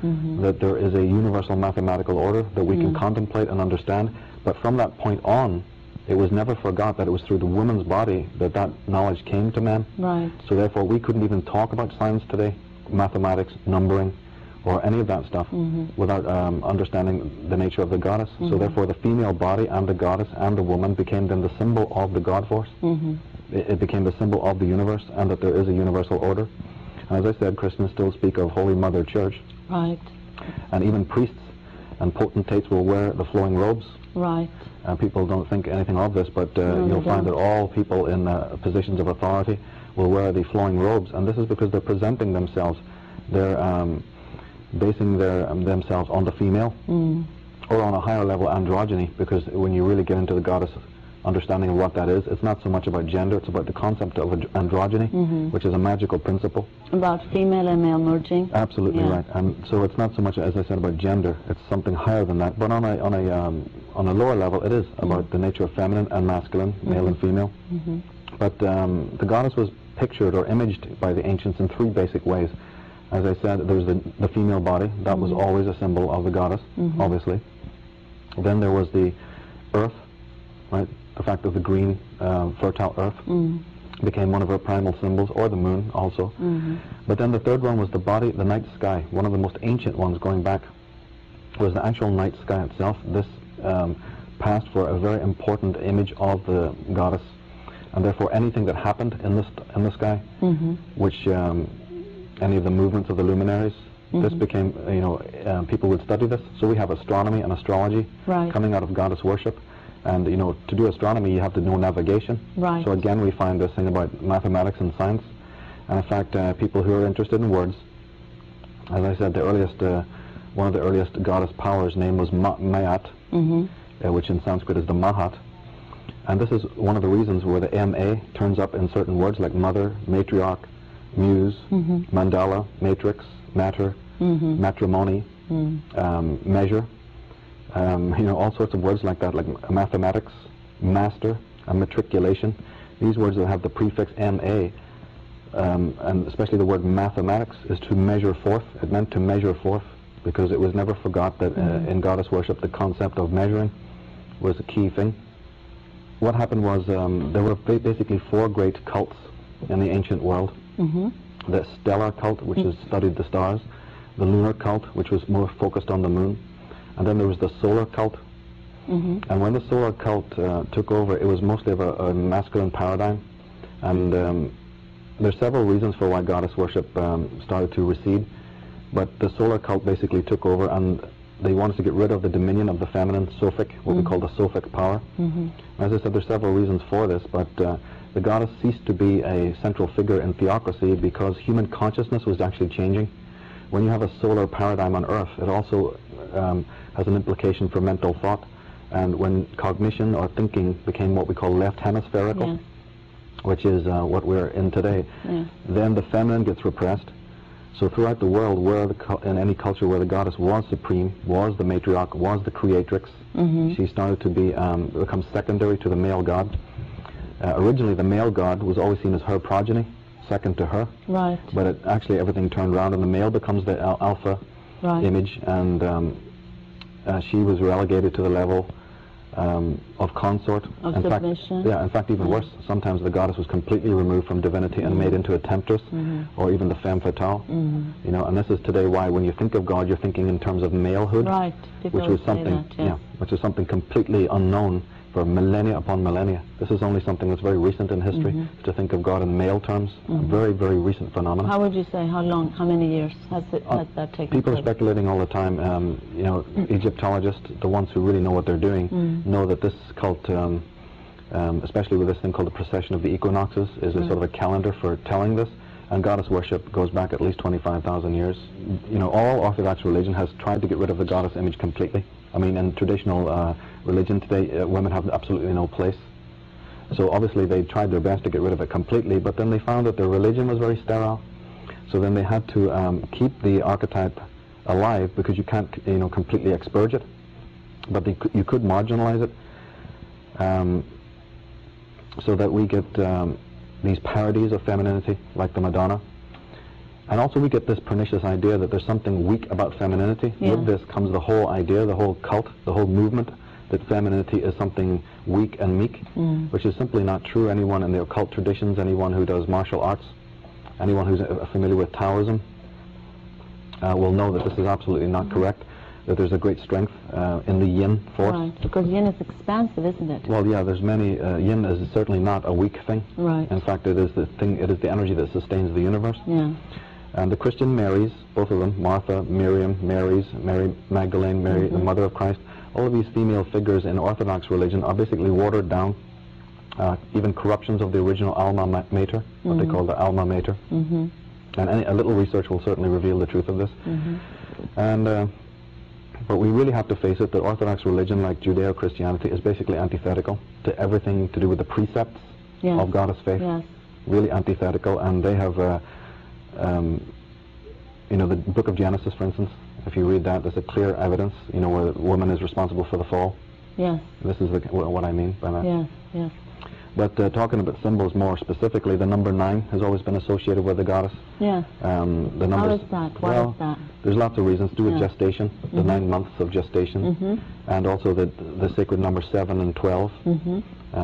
that there is a universal mathematical order that we can contemplate and understand. But from that point on, it was never forgot that it was through the woman's body that that knowledge came to man. So therefore we couldn't even talk about science today, mathematics, numbering, or any of that stuff without understanding the nature of the goddess. So therefore the female body and the goddess and the woman became then the symbol of the God force. It became the symbol of the universe, and that there is a universal order. And as I said, Christians still speak of Holy Mother Church. And even priests and potentates will wear the flowing robes. People don't think anything of this, but you'll find that all people in positions of authority will wear the flowing robes, and this is because they're presenting themselves. They're basing themselves on the female or on a higher level androgyny, because when you really get into the goddess understanding of what that is, it's not so much about gender, it's about the concept of androgyny, which is a magical principle. About female and male merging. Absolutely right. And so it's not so much, as I said, about gender, it's something higher than that. But on a lower level, it is about the nature of feminine and masculine, male and female. But the goddess was pictured or imaged by the ancients in three basic ways. As I said, there was the female body. That was always a symbol of the goddess, obviously. Then there was the earth, right? The fact of the green, fertile earth became one of her primal symbols, or the moon also. But then the third one was the body, the night sky. One of the most ancient ones going back was the actual night sky itself. This passed for a very important image of the goddess, and therefore anything that happened in the sky, which any of the movements of the luminaries, this became, people would study this. So we have astronomy and astrology coming out of goddess worship. And, to do astronomy, you have to know navigation. So again, we find this thing about mathematics and science. And in fact, people who are interested in words, as I said, one of the earliest goddess powers' name was Mayat, which in Sanskrit is the Mahat. And this is one of the reasons where the M-A turns up in certain words like mother, matriarch, muse, mandala, matrix, matter, matrimony, measure. All sorts of words like that, like mathematics, master, and matriculation. These words that have the prefix MA, and especially the word mathematics, is to measure forth. It meant to measure forth, because it was never forgot that in goddess worship the concept of measuring was a key thing. What happened was there were basically four great cults in the ancient world. The stellar cult, which has studied the stars, the lunar cult, which was more focused on the moon, and then there was the solar cult. And when the solar cult took over, it was mostly of a masculine paradigm. And there's several reasons for why goddess worship started to recede. But the solar cult basically took over, and they wanted to get rid of the dominion of the feminine, Sophic, what we call the Sophic power. As I said, there's several reasons for this, but the goddess ceased to be a central figure in theocracy because human consciousness was actually changing. When you have a solar paradigm on Earth, it also has an implication for mental thought. And when cognition or thinking became what we call left hemispherical, which is what we're in today, then the feminine gets repressed. So throughout the world, in any culture where the goddess was supreme, was the matriarch, was the creatrix, she started to become secondary to the male god. Originally, the male god was always seen as her progeny, second to her. But actually, everything turned around, and the male becomes the alpha image, and she was relegated to the level of consort. Of in submission. Fact, in fact, even worse, sometimes the goddess was completely removed from divinity and made into a temptress, or even the femme fatale. And this is today why, when you think of God, you're thinking in terms of malehood, which was something, which is something completely unknown for millennia upon millennia. This is only something that's very recent in history, to think of God in male terms. A very, very recent phenomenon. How would you say, how long, how many years has that taken People place? are speculating all the time. Egyptologists, the ones who really know what they're doing, know that this cult, especially with this thing called the precession of the equinoxes, is a sort of a calendar for telling this. And goddess worship goes back at least 25,000 years. You know, all Orthodox religion has tried to get rid of the goddess image completely. I mean, in traditional religion today, women have absolutely no place. So obviously they tried their best to get rid of it completely, but then they found that their religion was very sterile. So then they had to keep the archetype alive, because you can't, you know, completely expurge it, but you could marginalize it, so that we get these parodies of femininity, like the Madonna. And also we get this pernicious idea that there's something weak about femininity. Yeah. With this comes the whole idea, the whole cult, the whole movement, that femininity is something weak and meek, which is simply not true. Anyone in the occult traditions, anyone who does martial arts, anyone who's familiar with Taoism, will know that this is absolutely not correct, that there's a great strength in the yin force. Right, because yin is expansive, isn't it? Well, yeah, there's many, yin is certainly not a weak thing. Right. In fact, it is the thing, it is the energy that sustains the universe. Yeah. And the Christian Marys, both of them, Martha, Miriam, Marys, Mary Magdalene, Mary, the Mother of Christ, all of these female figures in Orthodox religion are basically watered down, even corruptions of the original alma mater, what they call the alma mater. And a little research will certainly reveal the truth of this. And but we really have to face it that Orthodox religion, like Judeo-Christianity, is basically antithetical to everything to do with the precepts of goddess faith. Really antithetical, and they have, you know, the book of Genesis, for instance, if you read that, there's a clear evidence, you know, where the woman is responsible for the fall. Yes. This is what I mean by that. Yes, yes. But talking about symbols more specifically, the number 9 has always been associated with the goddess. Yeah. The numbers, how is that? Why is that? There's lots of reasons to do with gestation, the 9 months of gestation, and also the sacred number 7 and 12,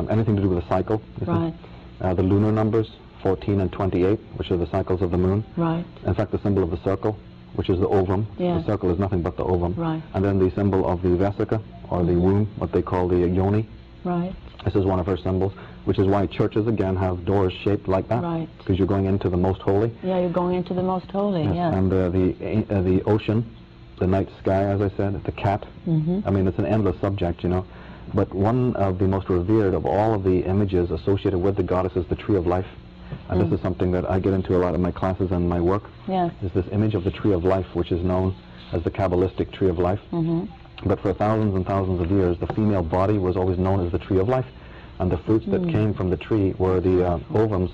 anything to do with a cycle. Right. The lunar numbers, 14 and 28, which are the cycles of the moon. Right. In fact, the symbol of the circle, which is the ovum. Yeah. The circle is nothing but the ovum. Right. And then the symbol of the vesica, or the womb, what they call the yoni. Right. This is one of her symbols, which is why churches, again, have doors shaped like that. Right. Because you're going into the most holy. Yeah, you're going into the most holy, yes. And the ocean, the night sky, as I said, the cat. I mean, it's an endless subject, you know. But one of the most revered of all of the images associated with the goddess is the tree of life. And this is something that I get into a lot in my classes and my work. Yes. Is this image of the tree of life, which is known as the Kabbalistic tree of life. But for thousands and thousands of years, the female body was always known as the tree of life. And the fruits that came from the tree were the ovums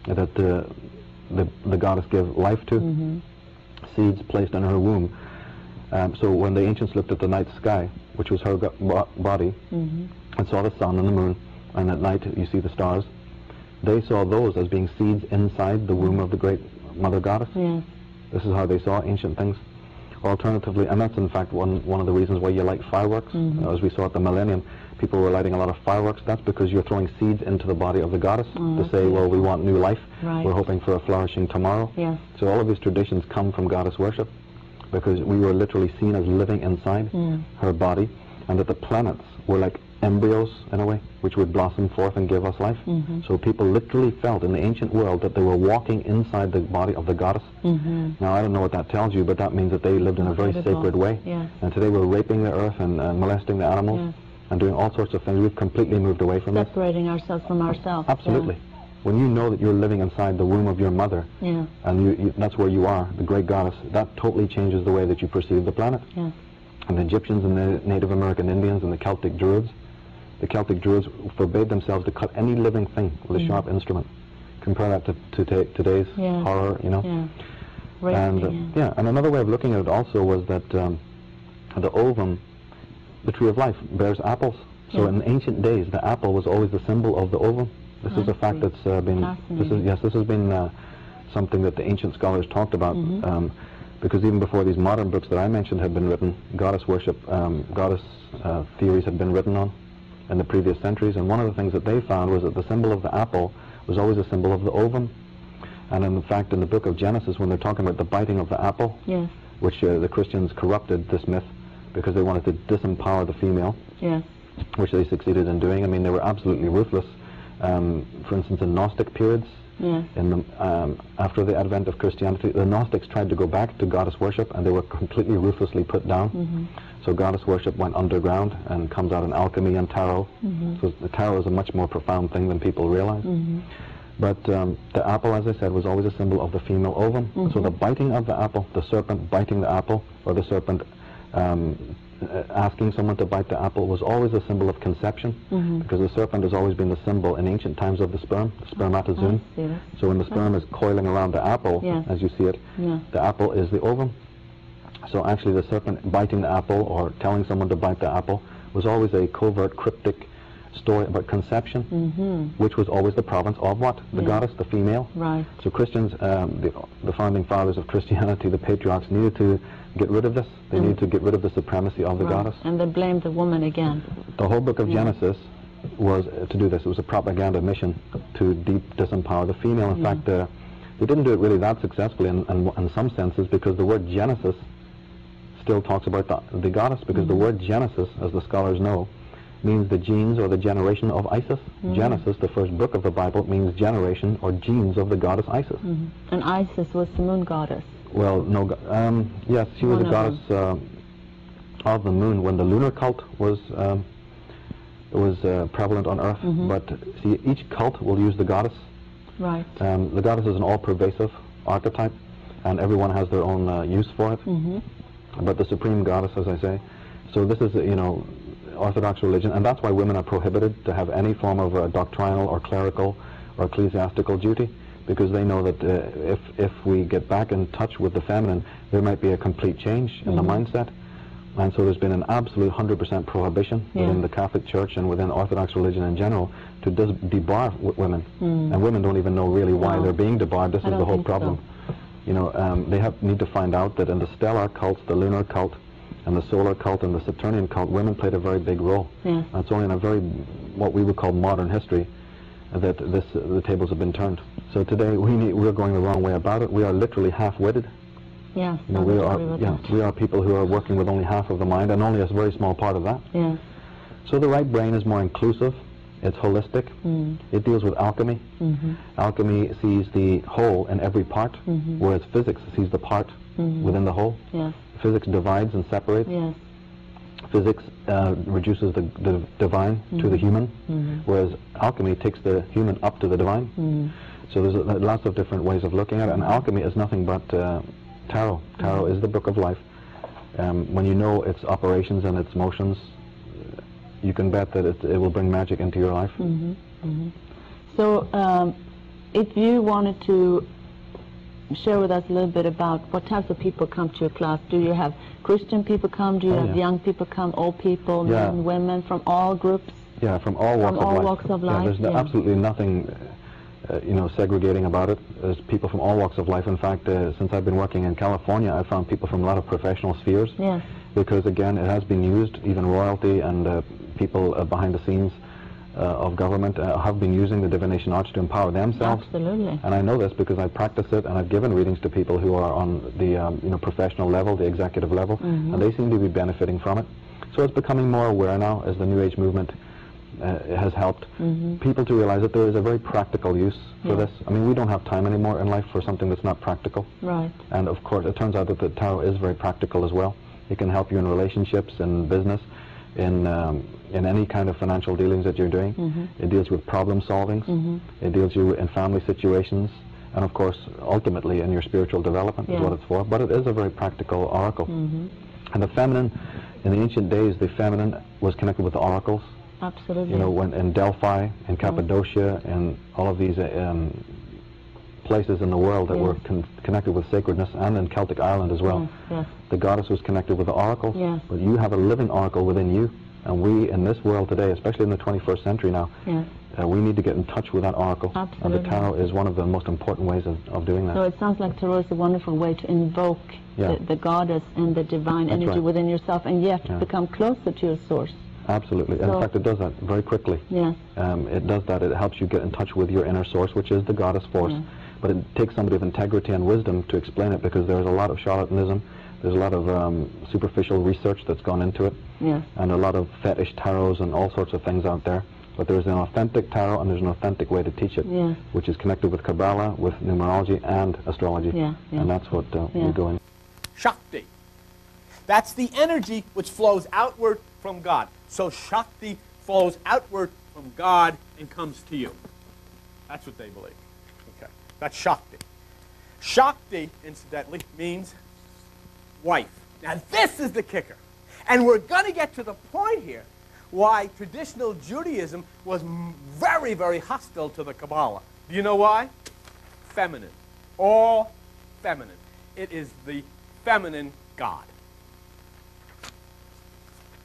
that the goddess gave life to, seeds placed in her womb. So when the ancients looked at the night sky, which was her body, and saw the sun and the moon, and at night you see the stars, they saw those as being seeds inside the womb of the great mother goddess. Yes. This is how they saw ancient things. Alternatively, and that's in fact one of the reasons why you like fireworks. As we saw at the millennium, people were lighting a lot of fireworks. That's because you're throwing seeds into the body of the goddess to say, well, we want new life. Right. We're hoping for a flourishing tomorrow. Yes. So all of these traditions come from goddess worship, because we were literally seen as living inside her body, and that the planets were like embryos, in a way, which would blossom forth and give us life. So people literally felt in the ancient world that they were walking inside the body of the goddess. Now, I don't know what that tells you, but that means that they lived in a very sacred way. Yes. And today we're raping the earth and molesting the animals and doing all sorts of things. We've completely moved away from it. Separating ourselves from ourselves. Absolutely. When you know that you're living inside the womb of your mother, and that's where you are, the great goddess, that totally changes the way that you perceive the planet. Yes. And the Egyptians and the Native American Indians and the Celtic Druids forbade themselves to cut any living thing with a sharp instrument. Compare that to today's horror, you know. And and another way of looking at it also was that the ovum, the tree of life, bears apples. So in ancient days, the apple was always the symbol of the ovum. This is a fact that's been. This has been something that the ancient scholars talked about. Because even before these modern books that I mentioned had been written, goddess worship, goddess theories had been written on in the previous centuries, and one of the things that they found was that the symbol of the apple was always a symbol of the ovum. And in fact, in the book of Genesis, when they're talking about the biting of the apple, which the Christians corrupted this myth because they wanted to disempower the female, which they succeeded in doing. I mean, they were absolutely ruthless. For instance, in Gnostic periods, in the, after the advent of Christianity, the Gnostics tried to go back to goddess worship, and they were completely ruthlessly put down. So goddess worship went underground and comes out in alchemy and tarot. So the tarot is a much more profound thing than people realize. But the apple, as I said, was always a symbol of the female ovum. So the biting of the apple, the serpent biting the apple, or the serpent asking someone to bite the apple, was always a symbol of conception, because the serpent has always been the symbol in ancient times of the sperm, the spermatozoon. So when the sperm is coiling around the apple, as you see it, the apple is the ovum. So actually the serpent biting the apple or telling someone to bite the apple was always a covert, cryptic story about conception, which was always the province of what? The goddess, the female. Right. So Christians, the founding fathers of Christianity, the patriarchs, needed to get rid of this. They needed to get rid of the supremacy of the goddess. And they blamed the woman again. The whole book of Genesis was to do this. It was a propaganda mission to disempower the female. In fact, they didn't do it really that successfully in some senses, because the word Genesis still talks about the goddess, because the word Genesis, as the scholars know, means the genes or the generation of Isis. Genesis, the first book of the Bible, means generation or genes of the goddess Isis. And Isis was the moon goddess. Well, no, yes, she was a goddess of the moon when the lunar cult was prevalent on Earth. But see, each cult will use the goddess. Right. The goddess is an all-pervasive archetype, and everyone has their own use for it. But the supreme goddess, as I say. So this is, you know, Orthodox religion, and that's why women are prohibited to have any form of doctrinal or clerical or ecclesiastical duty, because they know that if we get back in touch with the feminine, there might be a complete change in the mindset. And so there's been an absolute 100% prohibition within the Catholic Church and within Orthodox religion in general to debar women. And women don't even know really why they're being debarred. This is the whole problem. You know, they need to find out that in the stellar cults, the lunar cult, and the solar cult and the Saturnian cult, women played a very big role. And it's only in a very, what we would call modern history, that the tables have been turned. So today we're going the wrong way about it. We are literally half-witted. Yeah, you know, we are people who are working with only half of the mind and only a very small part of that. Yeah. So the right brain is more inclusive. It's holistic. It deals with alchemy. Alchemy sees the whole in every part, whereas physics sees the part within the whole. Physics divides and separates. Physics reduces the divine to the human, whereas alchemy takes the human up to the divine. So there's lots of different ways of looking at it, and alchemy is nothing but tarot. Tarot is the book of life. When you know its operations and its motions, you can bet that it will bring magic into your life. So if you wanted to share with us a little bit about what types of people come to your class. Do you have Christian people come? Do you have young people come, old people, men, women, from all groups? Yeah, from all walks of life. Yeah, there's absolutely nothing you know, segregating about it. There's people from all walks of life. In fact, since I've been working in California, I've found people from a lot of professional spheres. Because again, it has been used, even royalty and people behind the scenes of government have been using the divination arts to empower themselves. Absolutely. And I know this because I practice it, and I've given readings to people who are on the you know, professional level, the executive level, and they seem to be benefiting from it. So it's becoming more aware now as the New Age movement has helped people to realize that there is a very practical use for this. I mean, we don't have time anymore in life for something that's not practical. Right. And of course, it turns out that the tarot is very practical as well. It can help you in relationships, in business, in any kind of financial dealings that you're doing. It deals with problem solving. It deals you in family situations, and of course, ultimately in your spiritual development is what it's for. But it is a very practical oracle. And the feminine, in the ancient days, the feminine was connected with the oracles. Absolutely. You know, when in Delphi, in Cappadocia, and all of these places in the world that were connected with sacredness, and in Celtic Ireland as well. The goddess was connected with the oracles, but you have a living oracle within you, and we in this world today, especially in the 21st century now, we need to get in touch with that oracle. And the tarot is one of the most important ways of doing that. So it sounds like tarot is a wonderful way to invoke the goddess and the divine energy within yourself, and yet become closer to your source. Absolutely. And in fact, it does that very quickly. It does that. It helps you get in touch with your inner source, which is the goddess force. But it takes somebody of integrity and wisdom to explain it, because there's a lot of charlatanism. There's a lot of superficial research that's gone into it, and a lot of fetish tarots and all sorts of things out there. But there's an authentic tarot, and there's an authentic way to teach it, which is connected with Kabbalah, with numerology, and astrology. And that's what we go in. Shakti. That's the energy which flows outward from God. So Shakti flows outward from God and comes to you. That's what they believe. That's Shakti. Shakti, incidentally, means wife. Now this is the kicker. And we're going to get to the point here why traditional Judaism was very, very hostile to the Kabbalah. Do you know why? Feminine. All feminine. It is the feminine God.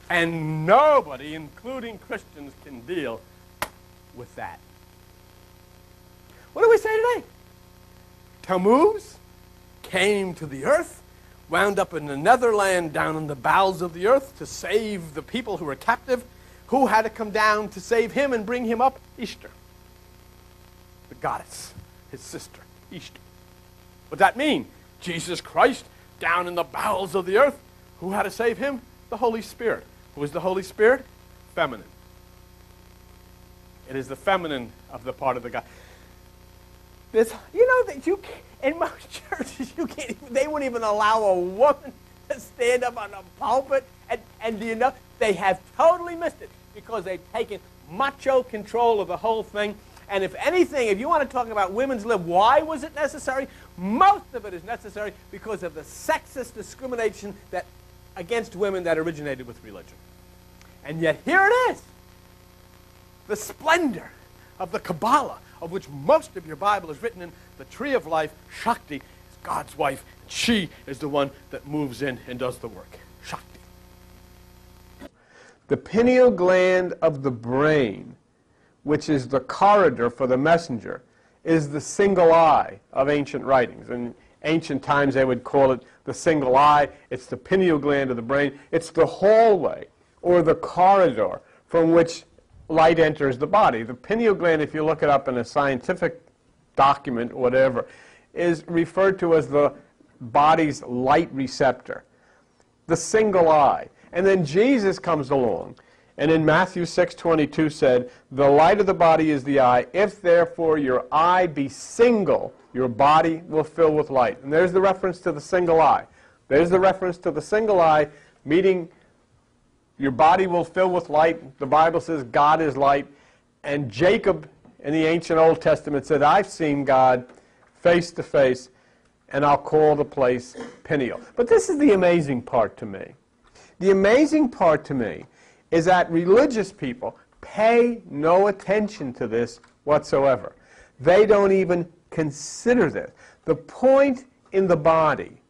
And nobody, including Christians, can deal with that. What do we say today? Tammuz came to the earth, wound up in the netherland down in the bowels of the earth to save the people who were captive. Who had to come down to save him and bring him up? Ishtar, the goddess, his sister, Ishtar. What'd that mean? Jesus Christ down in the bowels of the earth. Who had to save him? The Holy Spirit. Who is the Holy Spirit? Feminine. It is the feminine of the part of the God. This, you know that you can't, in most churches you can't even, they wouldn't even allow a woman to stand up on a pulpit, and do you know they have totally missed it because they've taken macho control of the whole thing. And if anything, if you want to talk about women's lib, why was it necessary? Most of it is necessary because of the sexist discrimination that against women that originated with religion. And yet here it is, the splendor of the Kabbalah, of which most of your Bible is written in, the tree of life. Shakti is God's wife. She is the one that moves in and does the work. Shakti. The pineal gland of the brain, which is the corridor for the messenger, is the single eye of ancient writings. In ancient times they would call it the single eye. It's the pineal gland of the brain. It's the hallway or the corridor from which light enters the body. The pineal gland, if you look it up in a scientific document or whatever, is referred to as the body's light receptor, the single eye. And then Jesus comes along, and in Matthew 6:22 said, "The light of the body is the eye. If therefore your eye be single, your body will fill with light." And there's the reference to the single eye. There's the reference to the single eye, meaning your body will fill with light. The Bible says God is light. And Jacob in the ancient Old Testament said, "I've seen God face to face, and I'll call the place Peniel." But this is the amazing part to me. The amazing part to me is that religious people pay no attention to this whatsoever. They don't even consider this. The point in the body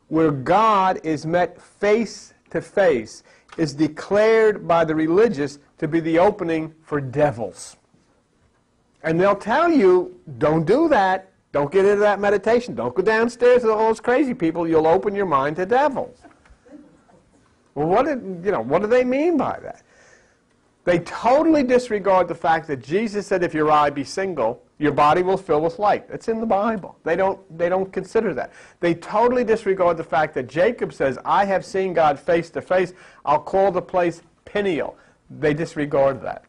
where God is met face to face is declared by the religious to be the opening for devils. And they'll tell you, don't do that. Don't get into that meditation. Don't go downstairs with all those crazy people. You'll open your mind to devils. Well, what do they mean by that? They totally disregard the fact that Jesus said, if your eye be single, your body will fill with light. It's in the Bible. They don't consider that. They totally disregard the fact that Jacob says, "I have seen God face to face. I'll call the place Peniel." They disregard that.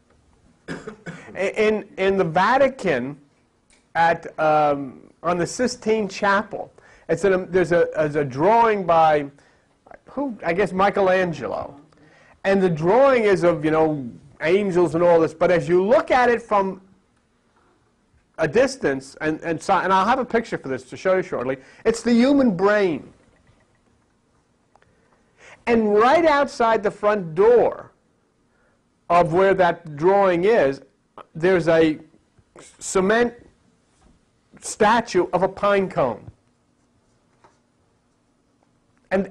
In the Vatican, on the Sistine Chapel, there's a drawing by I guess Michelangelo, and the drawing is of angels and all this. But as you look at it from a distance, and I'll have a picture for this to show you shortly, it's the human brain. And right outside the front door of where that drawing is, there's a cement statue of a pine cone. And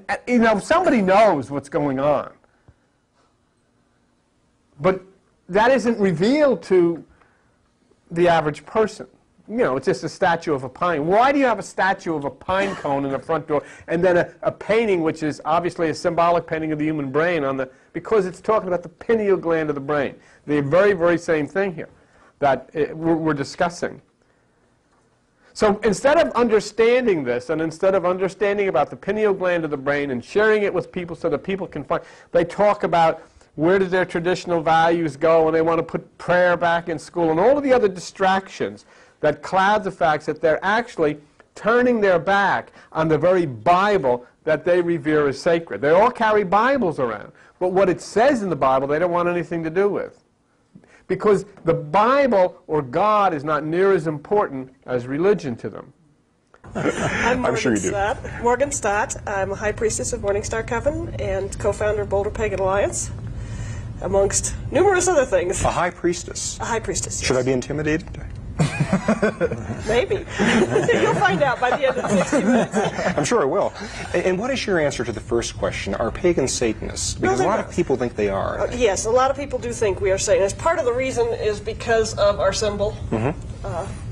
somebody knows what's going on. But that isn't revealed to the average person. It's just a statue of a pine. Why do you have a statue of a pine cone in the front door and then a painting which is obviously a symbolic painting of the human brain because it's talking about the pineal gland of the brain. The very, very same thing here that we're discussing. So instead of understanding this, and instead of understanding about the pineal gland of the brain and sharing it with people so that people can find, they talk about where did their traditional values go, and they want to put prayer back in school, and all of the other distractions that cloud the fact that they're actually turning their back on the very Bible that they revere as sacred. They all carry Bibles around, but what it says in the Bible they don't want anything to do with. because the Bible or God is not near as important as religion to them. I'm sure you do. Morgan Stott. I'm a High Priestess of Morning Star Coven and co-founder of Boulder Pagan Alliance, amongst numerous other things. A High Priestess? A High Priestess, yes. Should I be intimidated? Maybe. You'll find out by the end of the 60 minutes. I'm sure I will. And what is your answer to the first question? Are pagans Satanists? Because a lot of people think they are. Yes, a lot of people do think we are Satanists. Part of the reason is because of our symbol.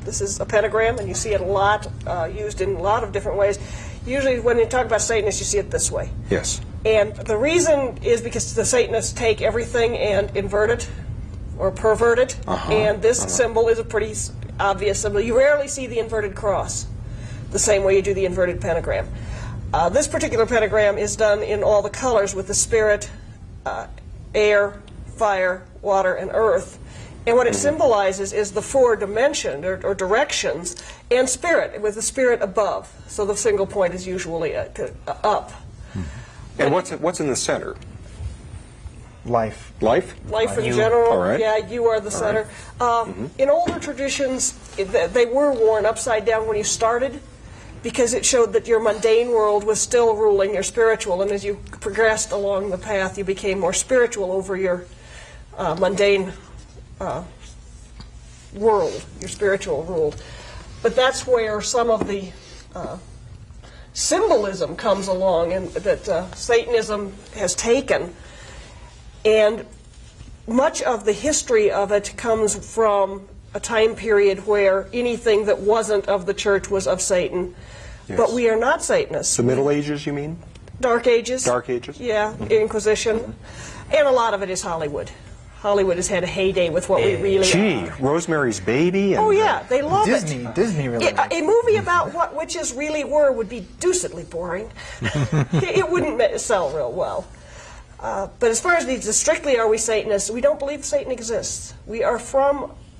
This is a pentagram, and you see it a lot, used in a lot of different ways. Usually when you talk about Satanists, you see it this way. Yes. And the reason is because the Satanists take everything and invert it, or pervert it, and this symbol is a pretty obvious symbol. You rarely see the inverted cross the same way you do the inverted pentagram. This particular pentagram is done in all the colors with the spirit, air, fire, water, and earth. And what it symbolizes is the four dimensions, or directions, and spirit, with the spirit above. So the single point is usually up. And what's in the center? Life. Life? Life in general. All right. Yeah, you are the center. In older traditions, they were worn upside down when you started, because it showed that your mundane world was still ruling your spiritual, and as you progressed along the path, you became more spiritual over your mundane world, your spiritual world. But that's where some of the symbolism comes along, and that Satanism has taken. And much of the history of it comes from a time period where anything that wasn't of the church was of Satan. Yes. But we are not Satanists. The Middle Ages, you mean? Dark Ages. Dark Ages? Yeah, Inquisition. And a lot of it is Hollywood. Hollywood has had a heyday with what we really are. Rosemary's Baby? And, oh, yeah, they love Disney, it. Disney really A movie about what witches really were would be deucedly boring. It wouldn't sell real well. But as far as strictly are we Satanists, we don't believe Satan exists. We are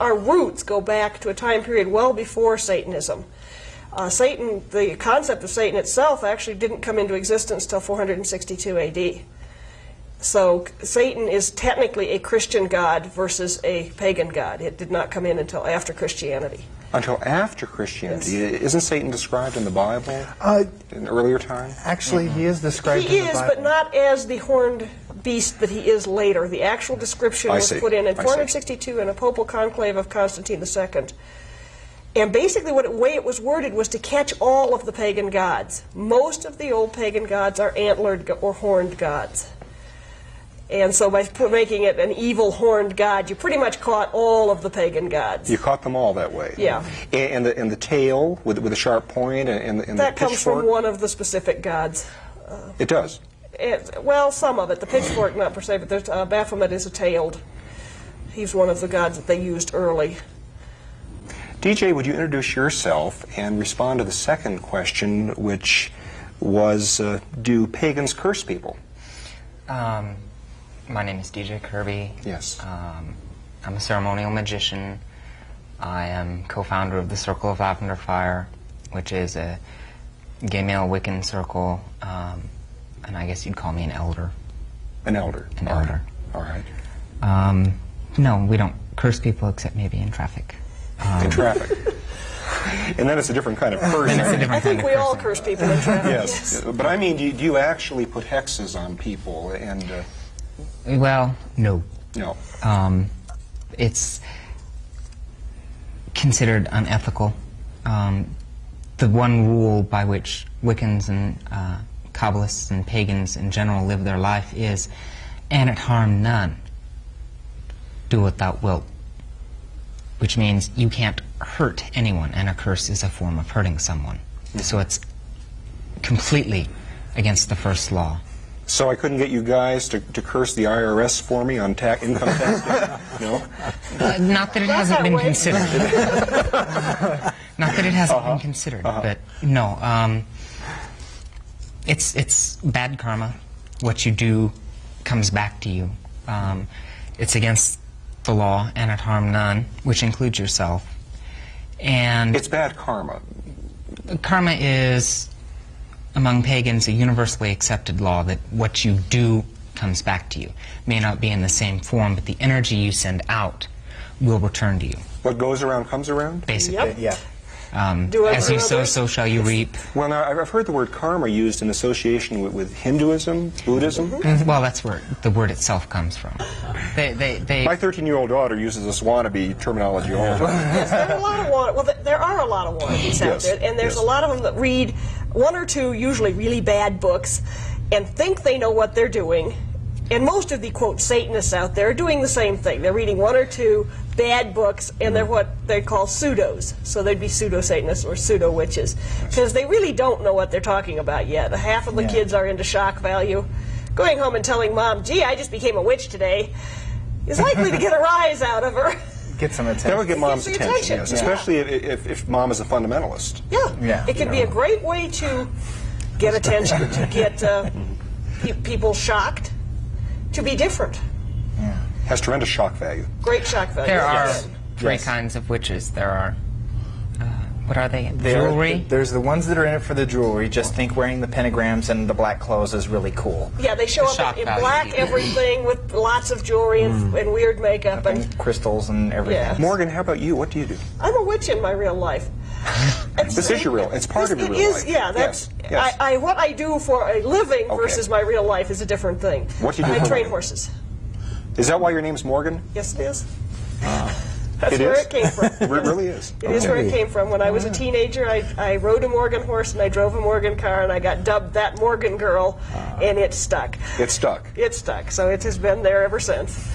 our roots go back to a time period well before Satanism. Satan, the concept of Satan itself actually didn't come into existence till 462 AD. So Satan is technically a Christian god versus a pagan god. It did not come in until after Christianity. Until after Christianity? Yes. Isn't Satan described in the Bible in earlier time? Actually, he is described in the Bible. He is, but not as the horned beast that he is later. The actual description was put in 462 in a papal conclave of Constantine II. And basically the way it was worded was to catch all of the pagan gods. Most of the old pagan gods are antlered or horned gods. And so by making it an evil horned god, you pretty much caught all of the pagan gods. You caught them all that way. Yeah. And the tail with a sharp point and the pitchfork? That comes from one of the specific gods. It does? Well, some of it. The pitchfork, not per se, but Baphomet is a tailed. He's one of the gods that they used early. DJ, would you introduce yourself and respond to the second question, which was, do pagans curse people? My name is DJ Kirby. Yes. I'm a ceremonial magician. I am co-founder of the Circle of Lavender Fire, which is a gay male Wiccan circle, and I guess you'd call me an elder. An elder? An elder. All right. No, we don't curse people except maybe in traffic. In traffic. And then it's a different kind of cursing. I think we all curse people in traffic. Yes. But I mean, do you actually put hexes on people? And well, no. No. It's considered unethical. The one rule by which Wiccans and Kabbalists and pagans in general live their life is, and it harm none, do what thou wilt. Which means you can't hurt anyone, and a curse is a form of hurting someone. So it's completely against the first law. So I couldn't get you guys to curse the IRS for me on income tax day? No? Not that it hasn't been considered. Not that it hasn't been considered, but no. It's bad karma. What you do comes back to you. It's against the law, and it harm none, which includes yourself. And it's bad karma. Karma is, among pagans, a universally accepted law that what you do comes back to you. It may not be in the same form, but the energy you send out will return to you. What goes around comes around? Basically. Yep. Yeah. As you sow, so shall you reap. Well, now, I've heard the word karma used in association with Hinduism, Buddhism. Well, that's where the word itself comes from. My 13-year-old daughter uses this wannabe terminology all the time. Yes, there are a lot of there are a lot of wannabes out there, and there's a lot of them that read one or two, usually really bad books, and think they know what they're doing. And most of the, quote, Satanists out there are doing the same thing. They're reading one or two bad books, and they're what they call pseudos. So they'd be pseudo-Satanists or pseudo-witches. Because they really don't know what they're talking about yet. Half of the kids are into shock value. Going home and telling Mom, gee, I just became a witch today, is likely to get a rise out of her. Get some attention. That would get Mom's attention, yes. Yeah. Especially if Mom is a fundamentalist. Yeah. It can be a great way to get attention, to get people shocked. To be different. Has tremendous shock value. Great shock value. There are three kinds of witches. There are, what are they? Jewelry? There's the ones that are in it for the jewelry. Just think wearing the pentagrams and the black clothes is really cool. Yeah, they show up in black everything with lots of jewelry and weird makeup. And crystals and everything. Yeah. Morgan, how about you? What do you do? I'm a witch in my real life. This is your real, it's part of your real life. Yeah, that's, yes. what I do for a living versus my real life is a different thing. What do you do I for train living? horses. Is that why your name's Morgan? Yes, it is. That's where it came from. It really is. It is where it came from. When I was a teenager, I rode a Morgan horse and I drove a Morgan car and I got dubbed that Morgan girl, and it stuck. It stuck. It stuck. So it has been there ever since.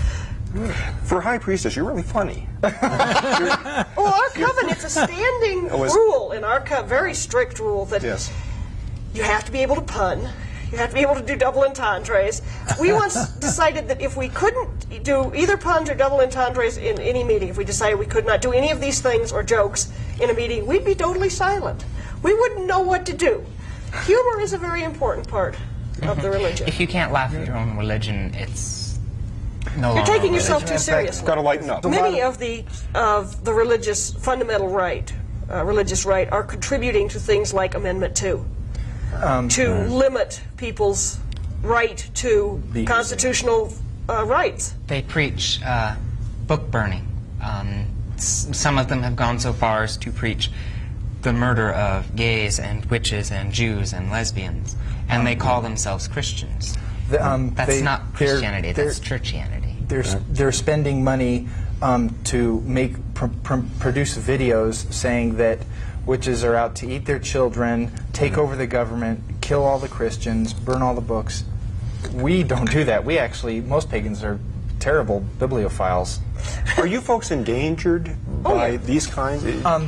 For a high priestess, you're really funny. Well, our coven, it's a standing rule in our coven, very strict rule that you have to be able to pun. You have to be able to do double entendres. We once decided that if we couldn't do either puns or double entendres in any meeting, if we decided we could not do any of these things or jokes in a meeting, we'd be totally silent. We wouldn't know what to do. Humor is a very important part of the religion. If you can't laugh at your own religion, it's no longer You're taking a yourself religion. too seriously. Got to lighten up. Many of the religious fundamental religious right are contributing to things like Amendment 2. To limit people's right to constitutional rights. They preach book burning. Some of them have gone so far as to preach the murder of gays and witches and Jews and lesbians, and they call themselves Christians. That's not Christianity, that's churchianity. They're spending money to produce videos saying that witches are out to eat their children, take over the government, kill all the Christians, burn all the books. We don't do that. We actually, most pagans are terrible bibliophiles. Are you folks endangered by these kinds?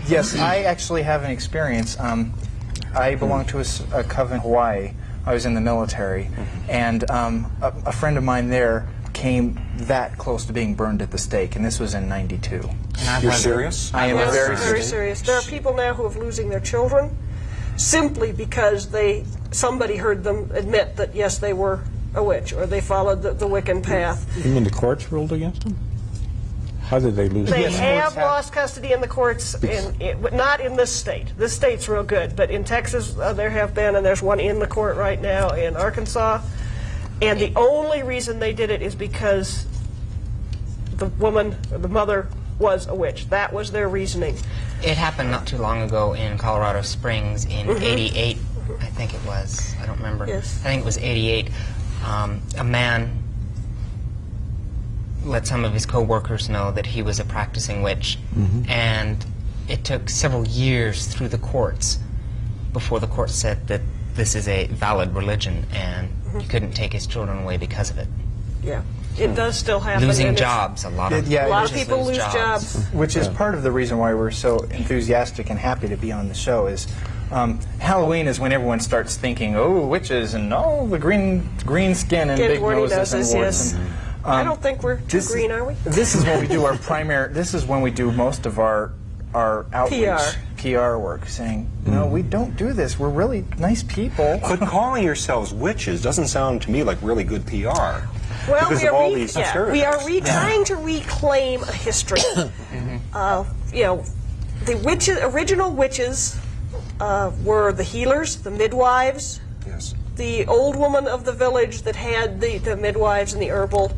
Yes, I actually have an experience. I belong to a coven in Hawaii. I was in the military, and a friend of mine there came that close to being burned at the stake, and this was in '92. You're serious? I am very serious. There are people now who are losing their children simply because somebody heard them admit that yes, they were a witch, or they followed the Wiccan path. You mean the courts ruled against them? How did they lose? They have lost custody in the courts, not in this state. This state's real good, but in Texas there have been, and there's one in the court right now in Arkansas. And the only reason they did it is because the woman, the mother, was a witch. That was their reasoning. It happened not too long ago in Colorado Springs in '88, I think it was. I don't remember. Yes. I think it was '88. A man let some of his co-workers know that he was a practicing witch, and it took several years through the courts before the court said that this is a valid religion and you couldn't take his children away because of it. Yeah, it does still happen. Losing jobs, a lot of people lose jobs. Which is part of the reason why we're so enthusiastic and happy to be on the show is Halloween is when everyone starts thinking, oh, witches and all the green skin and big noses and warts. I don't think we're too green, are we? This is when we do our this is when we do most of our outreach, PR work, saying, no, we don't do this. We're really nice people. But calling yourselves witches doesn't sound to me like really good PR. Well, because of all these stereotypes. We are trying to reclaim a history. The original witches were the healers, the midwives, the old woman of the village that had the midwives and the herbal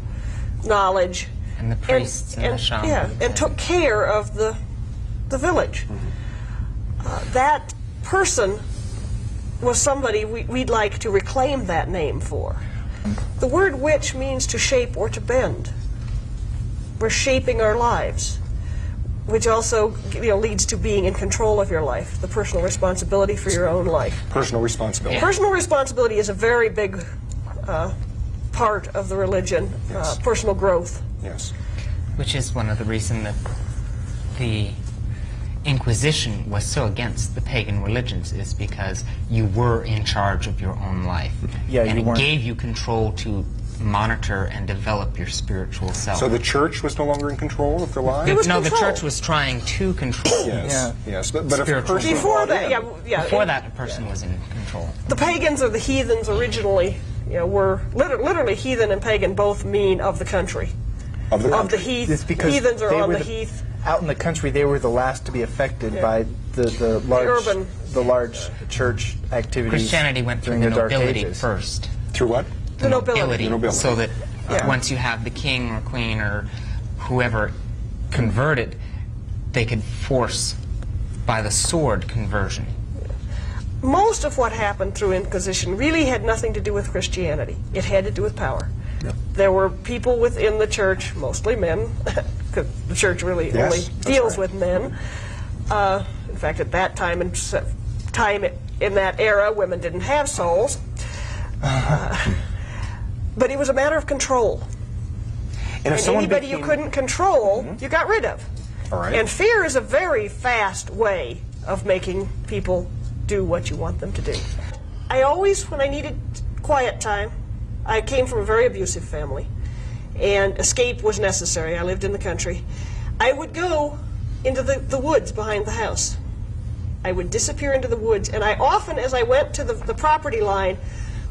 knowledge. And the priests and the shamans. Yeah, and took care of the village. That person was somebody we'd like to reclaim that name for. The word witch means to shape or to bend. We're shaping our lives, which also leads to being in control of your life, the personal responsibility for your own life. Personal responsibility. Yeah. Personal responsibility is a very big part of the religion, personal growth. Yes. Which is one of the reasons that the Inquisition was so against the pagan religions, is because you were in charge of your own life. Yeah, and you it gave you control to monitor and develop your spiritual self. So the church was no longer in control of their lives? No, the church was trying to control. Yes, yes. But if a person Before that, before that, a person was in control. The pagans or the heathens originally, were literally heathen and pagan both mean of the country. Of the country. Of the heath. It's because heathens are they on were the heath. Out in the country, they were the last to be affected by the large church activities. Christianity went through the nobility first. Through what? The nobility. So that once you have the king or queen or whoever converted, they could force by the sword conversion. Most of what happened through Inquisition really had nothing to do with Christianity. It had to do with power. Yep. There were people within the church, mostly men, because the church really only deals with men. In fact, at that time in that era, women didn't have souls. But it was a matter of control. And anybody you couldn't control, you got rid of. All right. And fear is a very fast way of making people do what you want them to do. I always, when I needed quiet time, I came from a very abusive family, and escape was necessary. I lived in the country. I would go into the woods behind the house. I would disappear into the woods, and I often, as I went to the property line,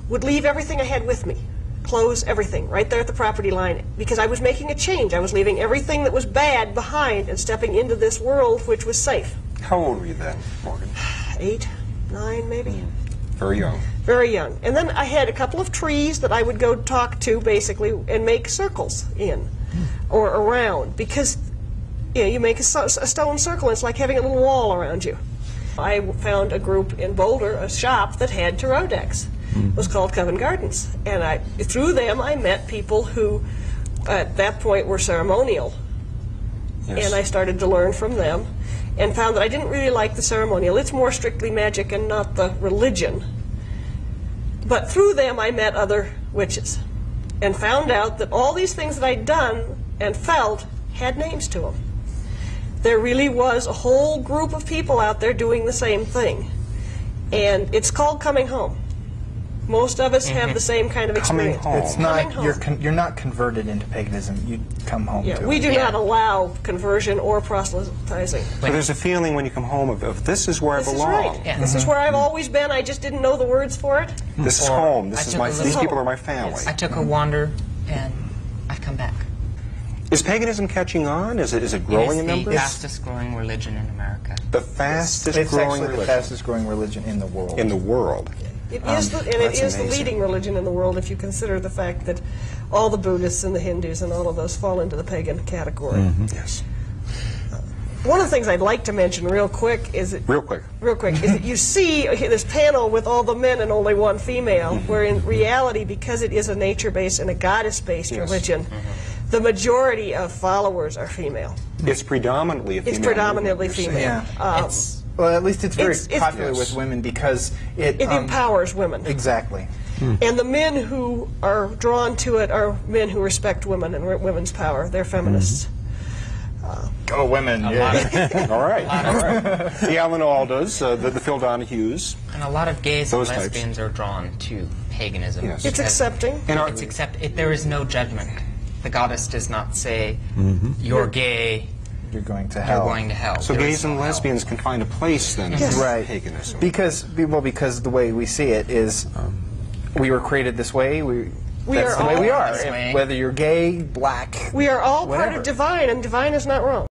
would leave everything I had with me. Close everything right there at the property line, because I was making a change. I was leaving everything that was bad behind and stepping into this world which was safe. How old were you then, Morgan? 8, 9 maybe. Very young. Very young. And then I had a couple of trees that I would go talk to, basically, and make circles in or around, because you make a stone circle, and it's like having a little wall around you. I found a group in Boulder, a shop that had tarot decks. It was called Covent Gardens, and through them I met people who at that point were ceremonial. Yes. And I started to learn from them and found that I didn't really like the ceremonial. It's more strictly magic and not the religion. But through them I met other witches and found out that all these things that I'd done and felt had names to them. There really was a whole group of people out there doing the same thing. And it's called coming home. Most of us have the same kind of experience. It's not you're not converted into paganism. You come home to it. We do not allow conversion or proselytizing. But there's a feeling when you come home of this is where I belong. Right. Yeah. This is where I've always been. I just didn't know the words for it. This is home. This is these people are my family. I took a wander and I've come back. Is paganism catching on? Is it growing in numbers? It's the fastest growing religion in America. The fastest growing religion. It's actually the fastest growing religion in the world. In the world. It is, the leading religion in the world if you consider the fact that all the Buddhists and the Hindus and all of those fall into the pagan category. Yes. One of the things I'd like to mention real quick is that you see this panel with all the men and only one female, where in reality, because it is a nature-based and a goddess-based religion, the majority of followers are female. It's predominantly a female. It's predominantly female. Yeah. Well, at least it's very popular with women because it empowers women. Exactly. And the men who are drawn to it are men who respect women and women's power. They're feminists. Go women! All right, all right. The Alan Aldas, the Phil Donahues. And a lot of gays and types. lesbians are drawn to paganism. Yes. It's accepting. There is no judgment. The goddess does not say, you're gay, you're going to hell. You're going to hell. So gays and lesbians can find a place then in paganism. Because the way we see it is, we were created this way. That's the way we are. Whether you're gay, black, we are all whatever. part of divine, and divine is not wrong.